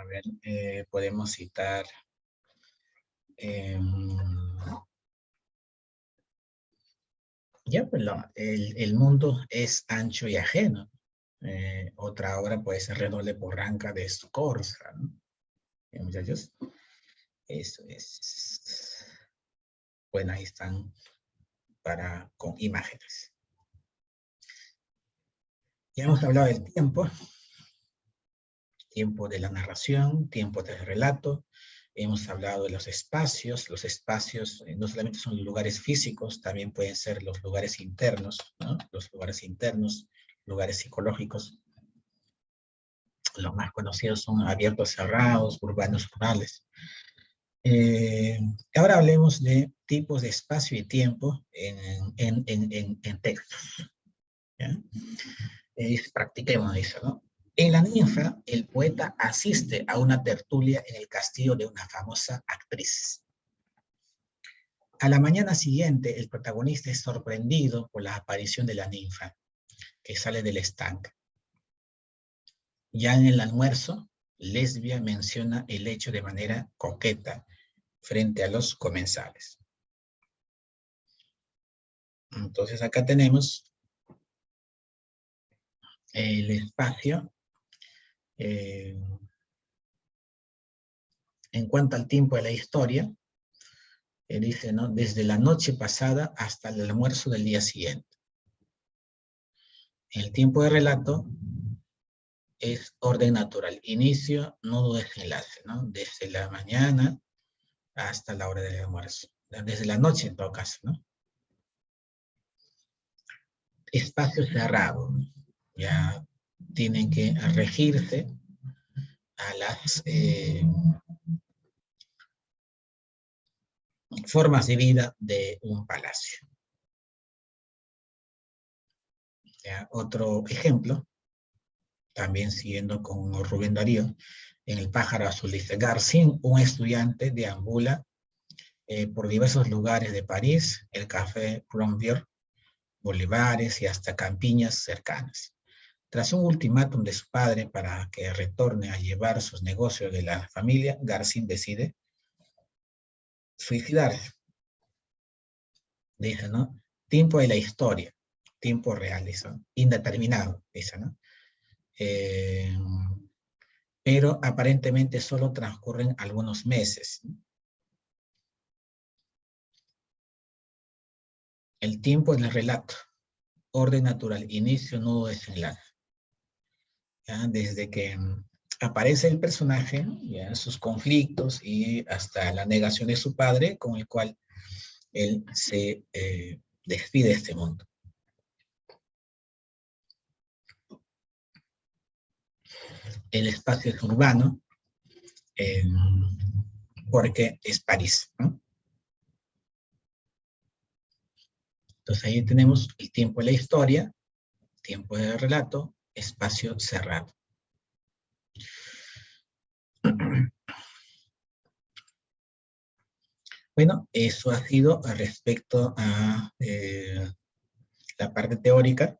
ver, podemos citar ya, pues el mundo es ancho y ajeno. Otra obra puede ser Redoble Porranca de Scorza, ¿no? Muchachos, eso es. Bueno, ahí están con imágenes. Ya hemos hablado del tiempo de la narración, tiempo del relato. Hemos hablado de los espacios no solamente son los lugares físicos, también pueden ser los lugares internos, ¿no? Los lugares internos, lugares psicológicos. Los más conocidos son abiertos, cerrados, urbanos, rurales. Ahora hablemos de tipos de espacio y tiempo en textos. ¿Ya? Practiquemos eso, ¿no? En La ninfa, el poeta asiste a una tertulia en el castillo de una famosa actriz. A la mañana siguiente, el protagonista es sorprendido por la aparición de la ninfa, que sale del estanque. Ya en el almuerzo, Lesbia menciona el hecho de manera coqueta frente a los comensales. Entonces acá tenemos el espacio. En cuanto al tiempo de la historia, Él dice, ¿no? Desde la noche pasada hasta el almuerzo del día siguiente. El tiempo de relato es orden natural. Inicio, nudo, desenlace, ¿no? Desde la mañana hasta la hora del almuerzo. Desde la noche, en todo caso, ¿no? Espacio cerrado, ¿no? Ya tienen que regirse a las formas de vida de un palacio. ¿Ya? Otro ejemplo, también siguiendo con Rubén Darío, en El pájaro azul dice, Garcín, un estudiante, deambula por diversos lugares de París, el café Plombier, Bolivares y hasta campiñas cercanas. Tras un ultimátum de su padre para que retorne a llevar sus negocios de la familia, Garcín decide suicidarse. Dice, ¿no? Tiempo de la historia, tiempo real, eso, indeterminado, dice, ¿no? Eh, pero aparentemente solo transcurren algunos meses. El tiempo del relato, orden natural, inicio, nudo, desenlace. ¿Ya? Desde que aparece el personaje, ya, sus conflictos y hasta la negación de su padre, con el cual él se despide de este mundo. El espacio es urbano, porque es París, ¿no? Entonces ahí tenemos el tiempo de la historia, tiempo de relato, espacio cerrado. Bueno, eso ha sido respecto a la parte teórica.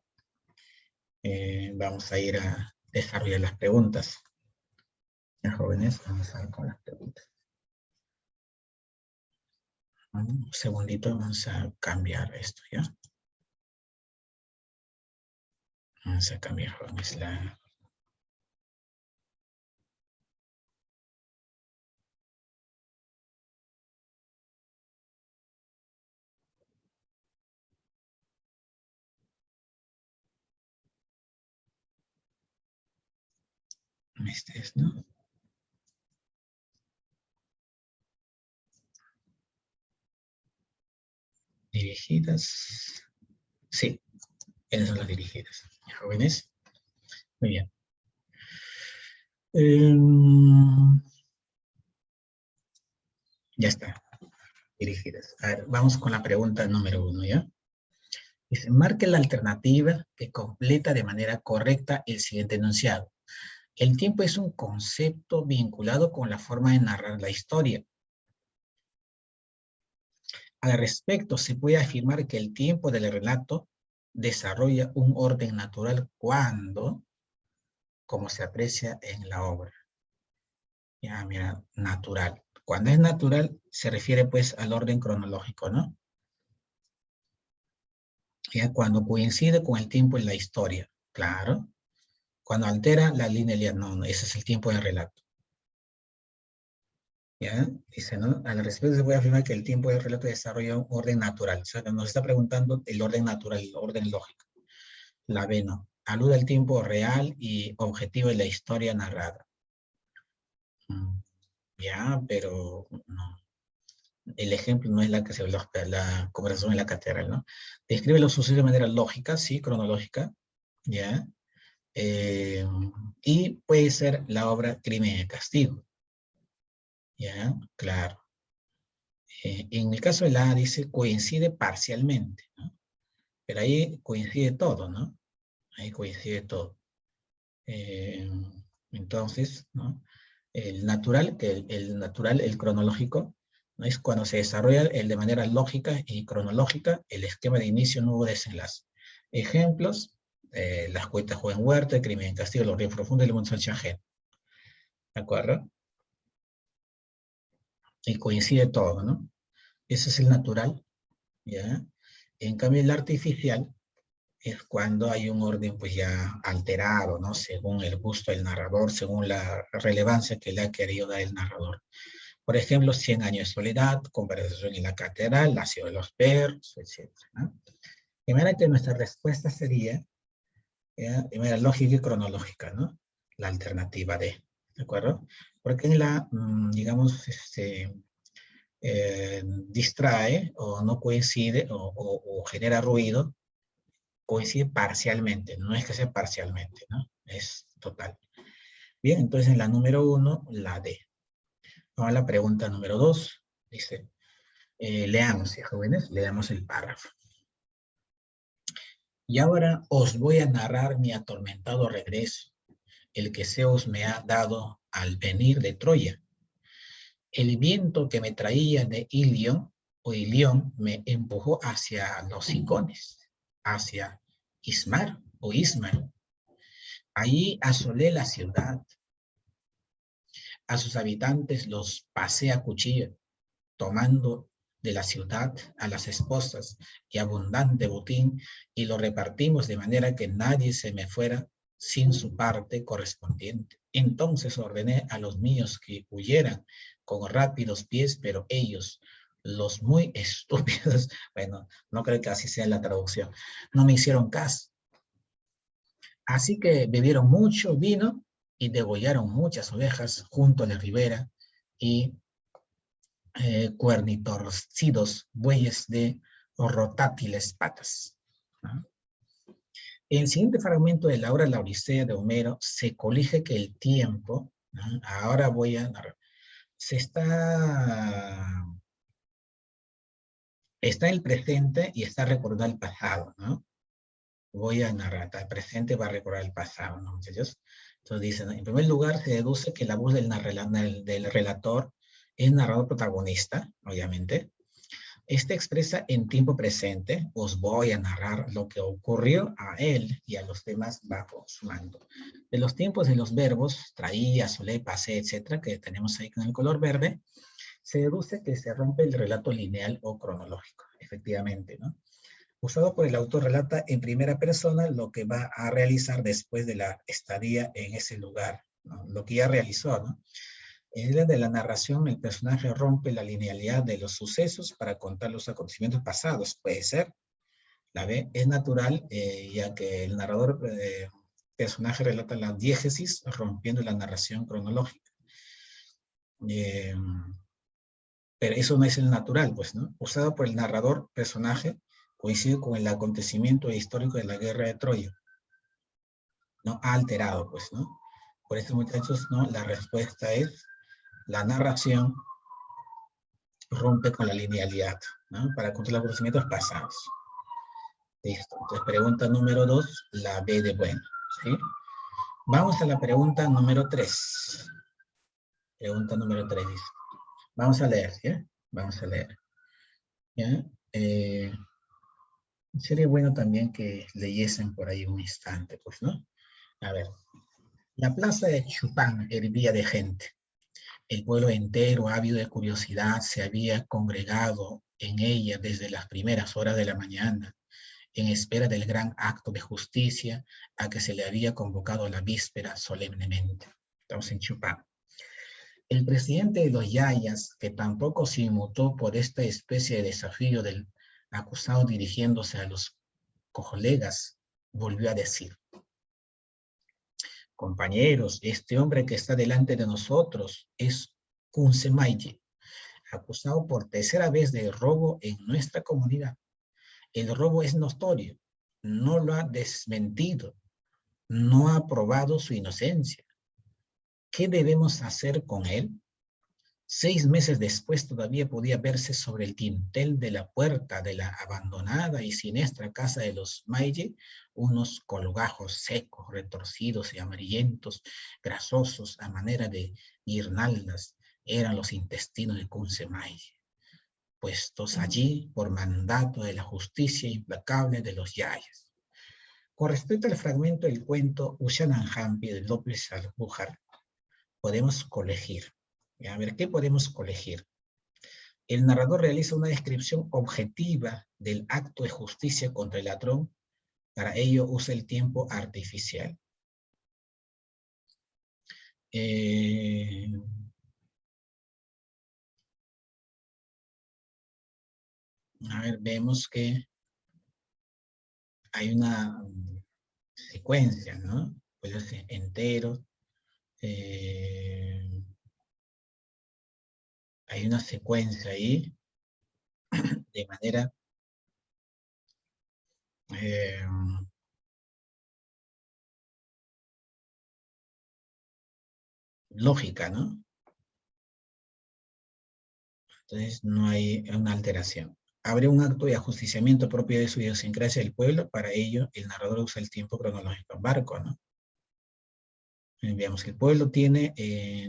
Vamos a ir a desarrollar las preguntas. Ya, jóvenes, vamos a ver con las preguntas. Un segundito, vamos a cambiar esto, ¿ya? Vamos a cambiar, jóvenes, la... Este es, ¿no? Dirigidas. Sí, esas son las dirigidas. ¿Ya, jóvenes? Muy bien. Ya está. Dirigidas. A ver, vamos con la pregunta número 1, ¿ya? Dice, marque la alternativa que completa de manera correcta el siguiente enunciado. El tiempo es un concepto vinculado con la forma de narrar la historia. Al respecto, se puede afirmar que el tiempo del relato desarrolla un orden natural cuando, como se aprecia en la obra. Ya, mira, natural. Cuando es natural, se refiere pues al orden cronológico, ¿no? Ya, cuando coincide con el tiempo en la historia, claro. Cuando altera la línea, no, ese es el tiempo del relato. ¿Ya? Dice, ¿no? Al respecto se puede afirmar que el tiempo del relato desarrolla un orden natural. O sea, nos está preguntando el orden natural, el orden lógico. La B no. Alude al tiempo real y objetivo de la historia narrada. Ya, pero no. El ejemplo no es la que se la conversación en la catedral, ¿no? Describe los sucesos de manera lógica, sí, cronológica, ¿ya? Y puede ser la obra Crimen y Castigo, ¿ya? Claro. En el caso de la A dice coincide parcialmente, ¿no? Pero ahí coincide todo, ¿no? Ahí coincide todo. Eh, entonces, ¿no? El natural, el natural, el cronológico, ¿no? Es cuando se desarrolla el de manera lógica y cronológica el esquema de inicio, nudo, desenlace. Ejemplos, las cuentas Joven Huerta, el Crimen y Castigo, los ríos profundos y el mundo ajeno. ¿De acuerdo? Y coincide todo, ¿no? Ese es el natural, ¿ya? En cambio, el artificial es cuando hay un orden pues ya alterado, ¿no? Según el gusto del narrador, según la relevancia que le ha querido dar el narrador. Por ejemplo, Cien años de soledad, Conversación en la catedral, La ciudad de los perros, etc., ¿no? De manera que nuestra respuesta sería, ¿ya?, de manera lógica y cronológica, ¿no? La alternativa D, ¿de acuerdo? Porque en la, digamos, distrae o no coincide o genera ruido, coincide parcialmente, no es que sea parcialmente, ¿no? Es total. Bien, entonces en la número 1, la D. Vamos a la pregunta número 2. Dice, leamos, ¿sí, jóvenes? Leamos el párrafo. Y ahora os voy a narrar mi atormentado regreso, el que Zeus me ha dado al venir de Troya. El viento que me traía de Ilión o Ilión me empujó hacia los Icones, hacia Ismar o Ismar. Allí asolé la ciudad. A sus habitantes los pasé a cuchillo, tomando de la ciudad a las esposas y abundante botín, y lo repartimos de manera que nadie se me fuera sin su parte correspondiente. Entonces ordené a los míos que huyeran con rápidos pies, pero ellos, los muy estúpidos, bueno, no creo que así sea la traducción, no me hicieron caso. Así que bebieron mucho vino y degollaron muchas ovejas junto a la ribera, y cuernitorcidos bueyes de rotátiles patas, ¿no? En el siguiente fragmento de la obra La Odisea de Homero se colige que el tiempo, ¿no?, ahora voy a narrar, se está en el presente y está recordando el pasado, ¿no? Voy a narrar, el presente va a recordar el pasado, ¿no, muchachos? Entonces dicen, en primer lugar, se deduce que la voz del relator es narrador protagonista, obviamente. Este expresa en tiempo presente, os voy a narrar lo que ocurrió a él y a los demás bajo su mando. De los tiempos de los verbos, traía, solé, pasé, etcétera, que tenemos ahí con el color verde, se deduce que se rompe el relato lineal o cronológico, efectivamente, ¿no? Usado por el autor relata en primera persona lo que va a realizar después de la estadía en ese lugar, ¿no?, lo que ya realizó, ¿no? En la de la narración, el personaje rompe la linealidad de los sucesos para contar los acontecimientos pasados. Puede ser. La B es natural, ya que el narrador, personaje relata la diégesis, rompiendo la narración cronológica. Eh, pero eso no es el natural, pues, ¿no? Usado por el narrador, personaje, coincide con el acontecimiento histórico de la guerra de Troya. No ha alterado, pues, ¿no? Por eso, muchachos, ¿no?, la respuesta es la narración rompe con la linealidad, ¿no?, para contar los conocimientos pasados. Listo. Entonces, pregunta número 2, la B de bueno, ¿sí? Vamos a la pregunta número 3. Pregunta número 3 dice. Vamos a leer, ¿sí? Vamos a leer. ¿Ya? Sería bueno también que leyesen por ahí un instante, pues, ¿no? A ver. La plaza de Chupán hervía de gente. El pueblo entero, ávido de curiosidad, se había congregado en ella desde las primeras horas de la mañana, en espera del gran acto de justicia a que se le había convocado la víspera solemnemente. Estamos en Chupán. El presidente de los Yayas, que tampoco se inmutó por esta especie de desafío del acusado dirigiéndose a los colegas, volvió a decir: compañeros, este hombre que está delante de nosotros es Kunsemayi, acusado por tercera vez de robo en nuestra comunidad. El robo es notorio, no lo ha desmentido, no ha probado su inocencia. ¿Qué debemos hacer con él? 6 meses después todavía podía verse sobre el dintel de la puerta de la abandonada y siniestra casa de los Maille unos colgajos secos, retorcidos y amarillentos, grasosos a manera de guirnaldas. Eran los intestinos de Kunse Maille, puestos allí por mandato de la justicia implacable de los Yayas. Con respecto al fragmento del cuento Ushananhampi de López Albújar, podemos colegir. A ver, ¿qué podemos colegir? El narrador realiza una descripción objetiva del acto de justicia contra el ladrón. Para ello usa el tiempo artificial. A ver, vemos que hay una secuencia, ¿no? Pueblos enteros. Hay una secuencia ahí, de manera lógica, ¿no? Entonces no hay una alteración. Abre un acto de ajusticiamiento propio de su idiosincrasia del pueblo. Para ello, el narrador usa el tiempo cronológico barco, ¿no? Veamos que el pueblo tiene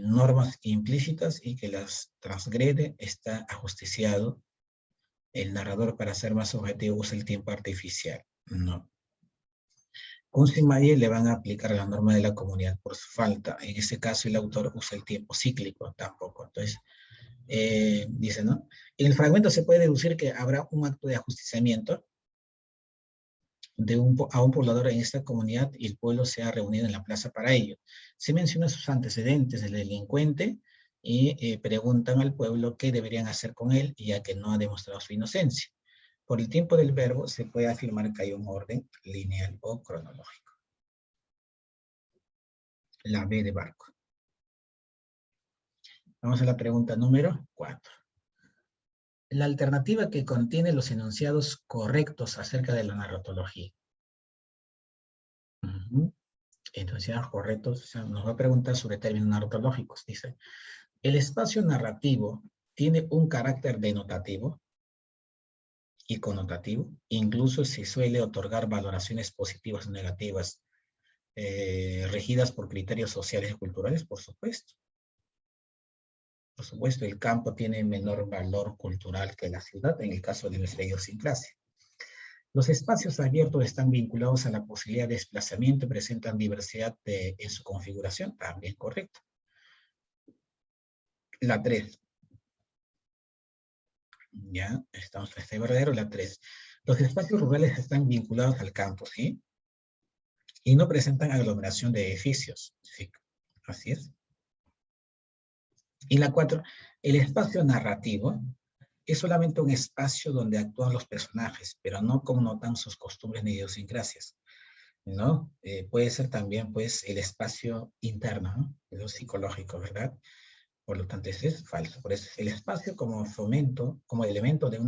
normas implícitas y que las transgrede, está ajusticiado. El narrador, para ser más objetivo, usa el tiempo artificial. No. Con Simaye le van a aplicar la norma de la comunidad por su falta. En este caso, el autor usa el tiempo cíclico tampoco. Entonces, dice, ¿no? En el fragmento se puede deducir que habrá un acto de ajusticiamiento a un poblador en esta comunidad y el pueblo se ha reunido en la plaza para ello. Se menciona sus antecedentes del delincuente y preguntan al pueblo qué deberían hacer con él, ya que no ha demostrado su inocencia. Por el tiempo del verbo se puede afirmar que hay un orden lineal o cronológico. La B de barco. Vamos a la pregunta número 4. La alternativa que contiene los enunciados correctos acerca de la narratología. Enunciados correctos, o sea, nos va a preguntar sobre términos narratológicos. Dice, el espacio narrativo tiene un carácter denotativo y connotativo. Incluso se suele otorgar valoraciones positivas o negativas regidas por criterios sociales y culturales, por supuesto. Por supuesto, el campo tiene menor valor cultural que la ciudad, en el caso de nuestra idiosincrasia. Los espacios abiertos están vinculados a la posibilidad de desplazamiento y presentan diversidad en su configuración, también correcto. La 3. Ya, estamos en este verdadero, la 3. Los espacios rurales están vinculados al campo, ¿sí? Y no presentan aglomeración de edificios, ¿sí? Así es. Y la 4, el espacio narrativo es solamente un espacio donde actúan los personajes, pero no connotan sus costumbres ni idiosincrasias, ¿no? Puede ser también, pues, el espacio interno, ¿no? Lo psicológico, ¿verdad? Por lo tanto, eso es falso. Por eso, el espacio como fomento, como elemento de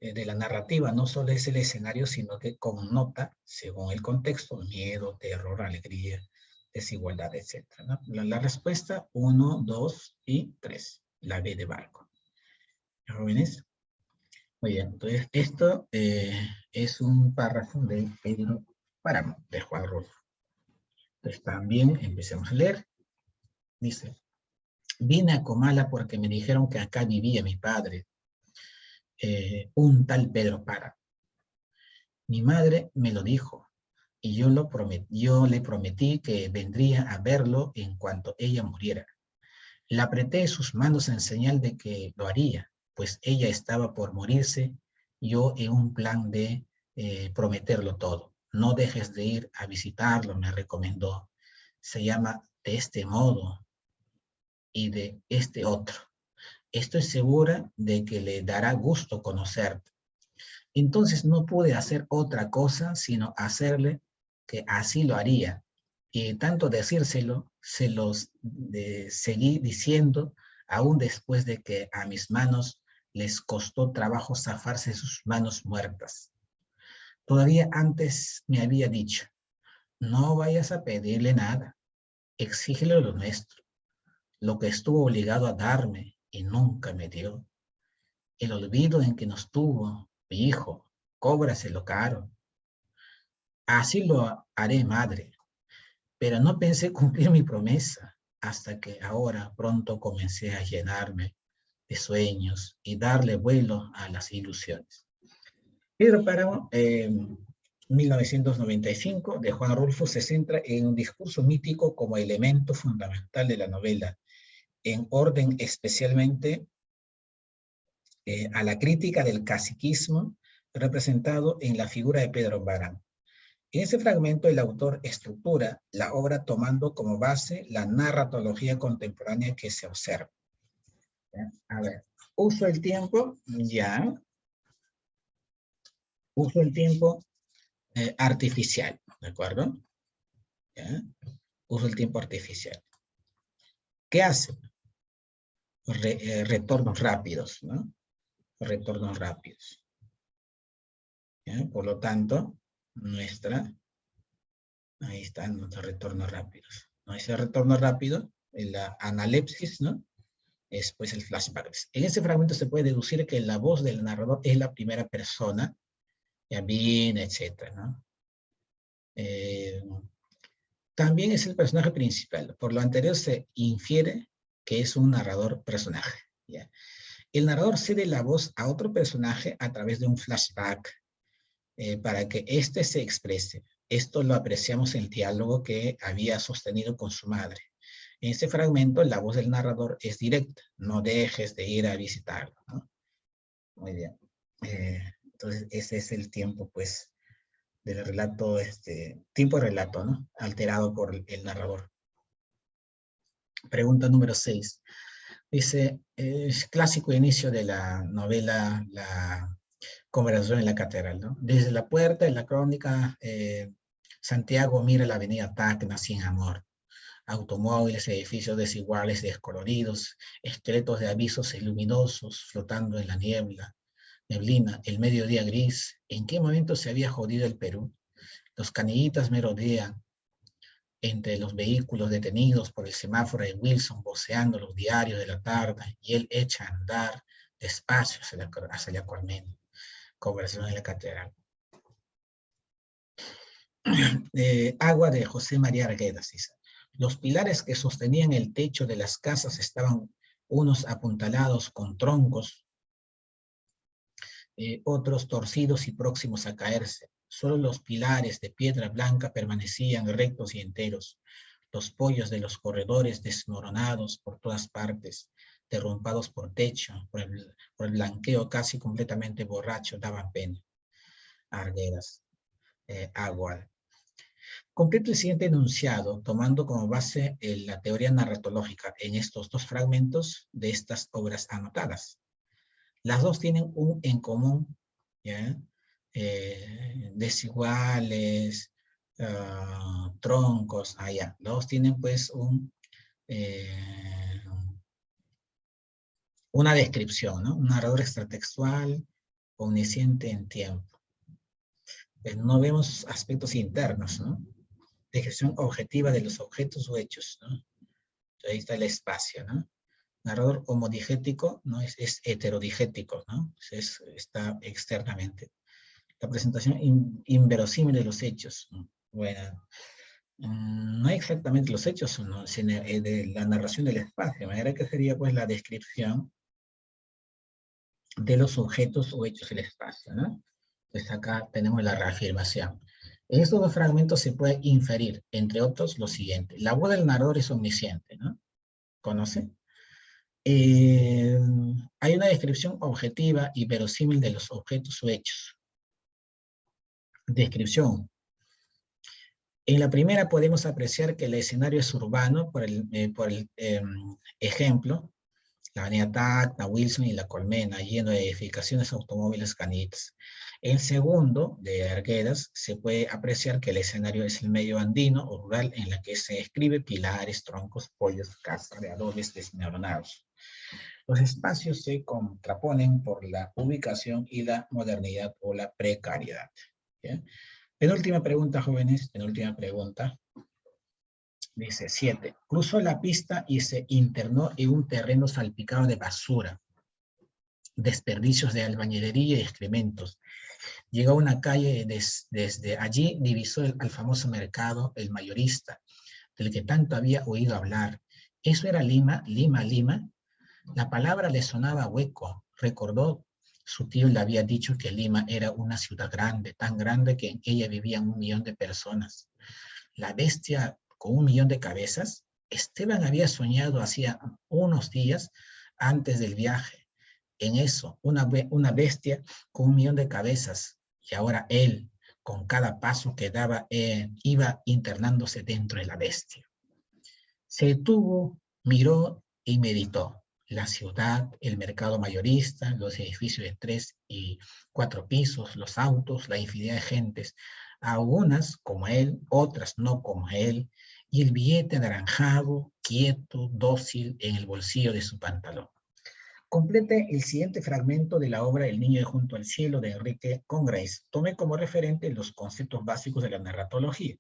de la narrativa, no solo es el escenario, sino que connota, según el contexto, miedo, terror, alegría, desigualdad, etc. ¿no? La respuesta 1, 2 y 3, la B de barco. ¿Jóvenes? Muy bien, entonces esto es un párrafo de Pedro Páramo, de Juan Rulfo. Entonces también empecemos a leer. Dice, vine a Comala porque me dijeron que acá vivía mi padre, un tal Pedro Páramo. Mi madre me lo dijo, y yo le prometí que vendría a verlo en cuanto ella muriera. Le apreté sus manos en señal de que lo haría, pues ella estaba por morirse, yo en un plan de prometerlo todo. No dejes de ir a visitarlo, me recomendó. Se llama de este modo y de este otro. Estoy segura de que le dará gusto conocerte. Entonces no pude hacer otra cosa sino hacerle que así lo haría. Y tanto decírselo, seguí diciendo, aún después de que a mis manos les costó trabajo zafarse sus manos muertas. Todavía antes me había dicho, no vayas a pedirle nada, exígele lo nuestro, lo que estuvo obligado a darme y nunca me dio. El olvido en que nos tuvo, mi hijo, cóbraselo caro. Así lo haré, madre, pero no pensé cumplir mi promesa hasta que ahora pronto comencé a llenarme de sueños y darle vuelo a las ilusiones. Pedro Páramo, 1995, de Juan Rulfo, se centra en un discurso mítico como elemento fundamental de la novela, en orden especialmente a la crítica del caciquismo representado en la figura de Pedro Páramo. En ese fragmento el autor estructura la obra tomando como base la narratología contemporánea que se observa. A ver, uso el tiempo, ya. Uso el tiempo artificial, ¿de acuerdo? ¿Ya? Uso el tiempo artificial. ¿Qué hace? Retornos rápidos, ¿no? Retornos rápidos. ¿Ya? Por lo tanto, ahí están nuestros retornos rápidos. ¿No? Ese retorno rápido, en la analepsis, ¿no? Es pues el flashback. En ese fragmento se puede deducir que la voz del narrador es la primera persona, ya bien, etcétera, ¿no? También es el personaje principal. Por lo anterior se infiere que es un narrador personaje. ¿Ya? El narrador cede la voz a otro personaje a través de un flashback para que éste se exprese. Esto lo apreciamos en el diálogo que había sostenido con su madre. En este fragmento, la voz del narrador es directa. No dejes de ir a visitarlo, ¿no? Muy bien. Entonces, ese es el tiempo, pues, del relato, tiempo de relato, ¿no? Alterado por el narrador. Pregunta número 6. Dice, es clásico inicio de la novela La conversación en la catedral, ¿no? Desde la puerta de la crónica, Santiago mira la avenida Tacna sin amor. Automóviles, edificios desiguales, descoloridos, esqueletos de avisos luminosos flotando en la neblina, el mediodía gris. ¿En qué momento se había jodido el Perú? Los canillitas merodean entre los vehículos detenidos por el semáforo de Wilson, voceando los diarios de la tarde, y él echa a andar despacio hacia la colmena. Conversación en la catedral. Agua de José María Arguedas, dice. Los pilares que sostenían el techo de las casas estaban unos apuntalados con troncos, otros torcidos y próximos a caerse. Solo los pilares de piedra blanca permanecían rectos y enteros. Los pollos de los corredores desmoronados por todas partes, derrumbados por techo, por el blanqueo casi completamente borracho, daban pena. Arguedas, agua. Completa el siguiente enunciado, tomando como base la teoría narratológica en estos dos fragmentos de estas obras anotadas. Las dos tienen un en común, ¿ya? Desiguales, troncos, allá. Los dos tienen pues una descripción, ¿no? Un narrador extratextual, omnisciente en tiempo. No vemos aspectos internos, ¿no? Descripción objetiva de los objetos o hechos, ¿no? Ahí está el espacio, ¿no? Narrador homodigético, ¿no? Es heterodigético, ¿no? Está externamente. La presentación inverosímil de los hechos. ¿No? Bueno, no exactamente los hechos, ¿no? Sino de la narración del espacio. De manera que sería pues la descripción de los objetos o hechos del espacio, ¿no? Pues acá tenemos la reafirmación. En estos dos fragmentos se puede inferir, entre otros, lo siguiente. La voz del narrador es omnisciente, ¿no? ¿Conoce? Hay una descripción objetiva y verosímil de los objetos o hechos. Descripción. En la primera podemos apreciar que el escenario es urbano por el ejemplo, la avenida Tacna, Wilson y La Colmena, lleno de edificaciones, automóviles, canitas. En segundo, de Arguedas, se puede apreciar que el escenario es el medio andino o rural en la que se describe pilares, troncos, pollos, casas de adobes desmoronados. Los espacios se contraponen por la ubicación y la modernidad o la precariedad. ¿Ya? Penúltima pregunta, jóvenes, penúltima pregunta. Dice 7. Cruzó la pista y se internó en un terreno salpicado de basura, desperdicios de albañilería y excrementos. Llegó a una calle desde allí divisó al famoso mercado, el mayorista, del que tanto había oído hablar. ¿Eso era Lima? ¿Lima, Lima? La palabra le sonaba hueco. Recordó, su tío le había dicho que Lima era una ciudad grande, tan grande que en ella vivían 1 millón de personas. La bestia con 1 millón de cabezas, Esteban había soñado hacía unos días antes del viaje. En eso, una bestia con 1 millón de cabezas. Y ahora él, con cada paso que daba, iba internándose dentro de la bestia. Se detuvo, miró y meditó. la ciudad, el mercado mayorista, los edificios de 3 y 4 pisos, los autos, la infinidad de gentes, algunas como él, otras no como él, y el billete anaranjado, quieto, dócil en el bolsillo de su pantalón. Complete el siguiente fragmento de la obra El niño de junto al cielo de Enrique Congrace. Tome como referente los conceptos básicos de la narratología.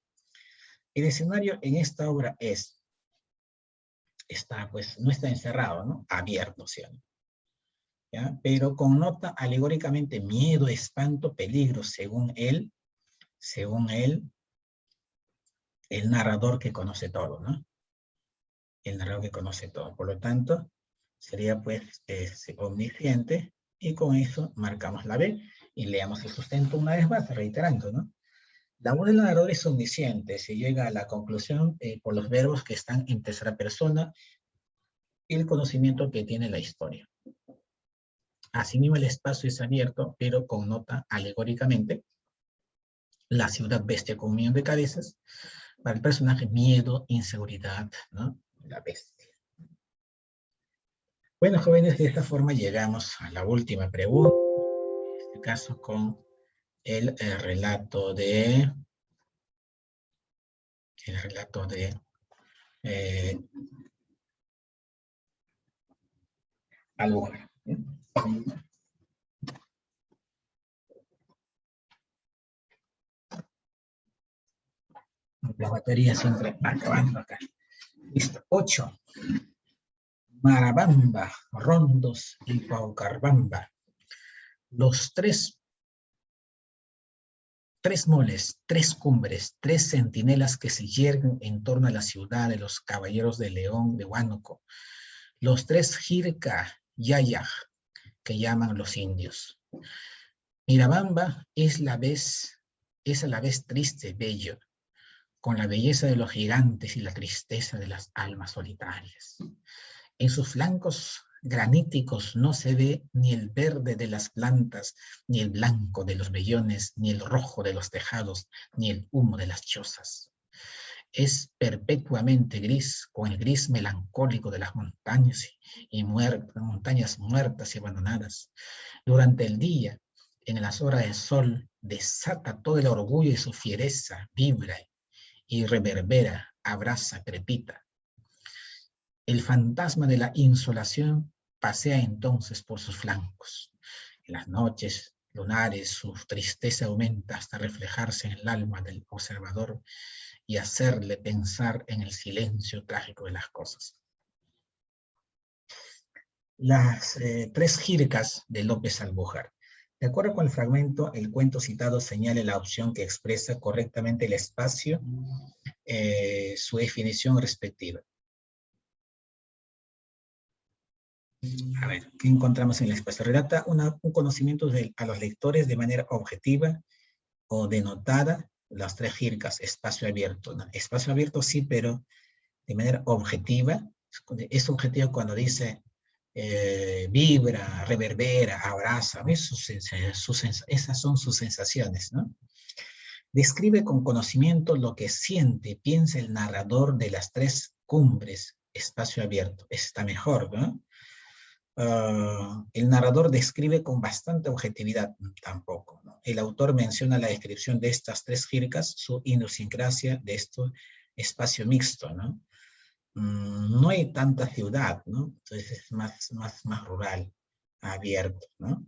El escenario en esta obra no está encerrado, ¿no? Abierto, ¿sí? ¿Ya? Pero connota alegóricamente miedo, espanto, peligro, según él, el narrador que conoce todo, ¿no? El narrador que conoce todo. Por lo tanto, sería pues omnisciente, y con eso marcamos la B y leamos el sustento una vez más, reiterando, ¿no? La voz del narrador es omnisciente, se llega a la conclusión por los verbos que están en tercera persona y el conocimiento que tiene la historia. Asimismo, el espacio es abierto, pero connota alegóricamente la ciudad bestia con un millón de cabezas, para el personaje miedo, inseguridad, ¿no? La bestia. Bueno, jóvenes, de esta forma llegamos a la última pregunta, en este caso con el relato de Albujar. La batería siempre acabando acá. Listo. 8. Marabamba, Rondos y Paucarbamba. Los tres moles, 3 cumbres, 3 centinelas que se yerguen en torno a la ciudad de los caballeros de León de Huánuco. Los 3 jirca yayaj, que llaman los indios. Mirabamba es a la vez triste, bello, con la belleza de los gigantes y la tristeza de las almas solitarias. En sus flancos graníticos no se ve ni el verde de las plantas, ni el blanco de los vellones, ni el rojo de los tejados, ni el humo de las chozas. Es perpetuamente gris, con el gris melancólico de las montañas montañas muertas y abandonadas. Durante el día, en las horas de sol, desata todo el orgullo y su fiereza, vibra y reverbera, abraza, crepita. El fantasma de la insolación pasea entonces por sus flancos. En las noches lunares su tristeza aumenta hasta reflejarse en el alma del observador y hacerle pensar en el silencio trágico de las cosas. Las 3 jircas de López Albujar. De acuerdo con el fragmento, el cuento citado señala la opción que expresa correctamente el espacio, su definición respectiva. A ver, ¿qué encontramos en el espacio? Relata un conocimiento a los lectores de manera objetiva o denotada, las 3 jircas, espacio abierto. ¿No? Espacio abierto sí, pero de manera objetiva. Es objetivo cuando dice vibra, reverbera, abraza. Esas son sus sensaciones, ¿no? Describe con conocimiento lo que siente, piensa el narrador de las 3 cumbres, espacio abierto. Está mejor, ¿no? El narrador describe con bastante objetividad, tampoco, ¿no? El autor menciona la descripción de estas 3 jircas, su idiosincrasia de esto espacio mixto, ¿no? No hay tanta ciudad, ¿no? Entonces es más rural, abierto, ¿no?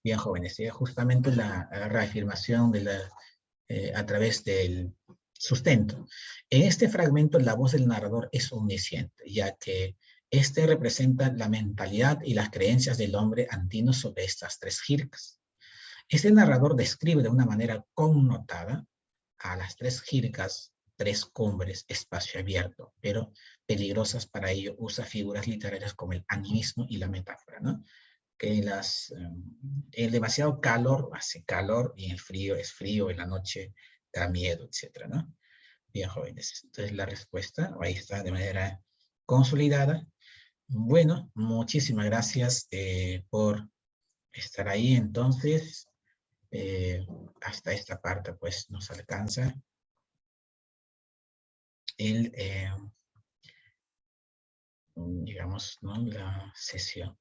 Bien, jóvenes, justamente la reafirmación a través del sustento. En este fragmento la voz del narrador es omnisciente, ya que este representa la mentalidad y las creencias del hombre andino sobre estas 3 jircas. Este narrador describe de una manera connotada a las 3 jircas, 3 cumbres, espacio abierto, pero peligrosas para ello usa figuras literarias como el animismo y la metáfora, ¿no? Que el demasiado calor hace calor y el frío es frío, en la noche da miedo, etc., ¿no? Bien, jóvenes, entonces la respuesta ahí está de manera consolidada. Bueno, muchísimas gracias por estar ahí. Entonces, hasta esta parte pues nos alcanza el digamos, ¿no? La sesión.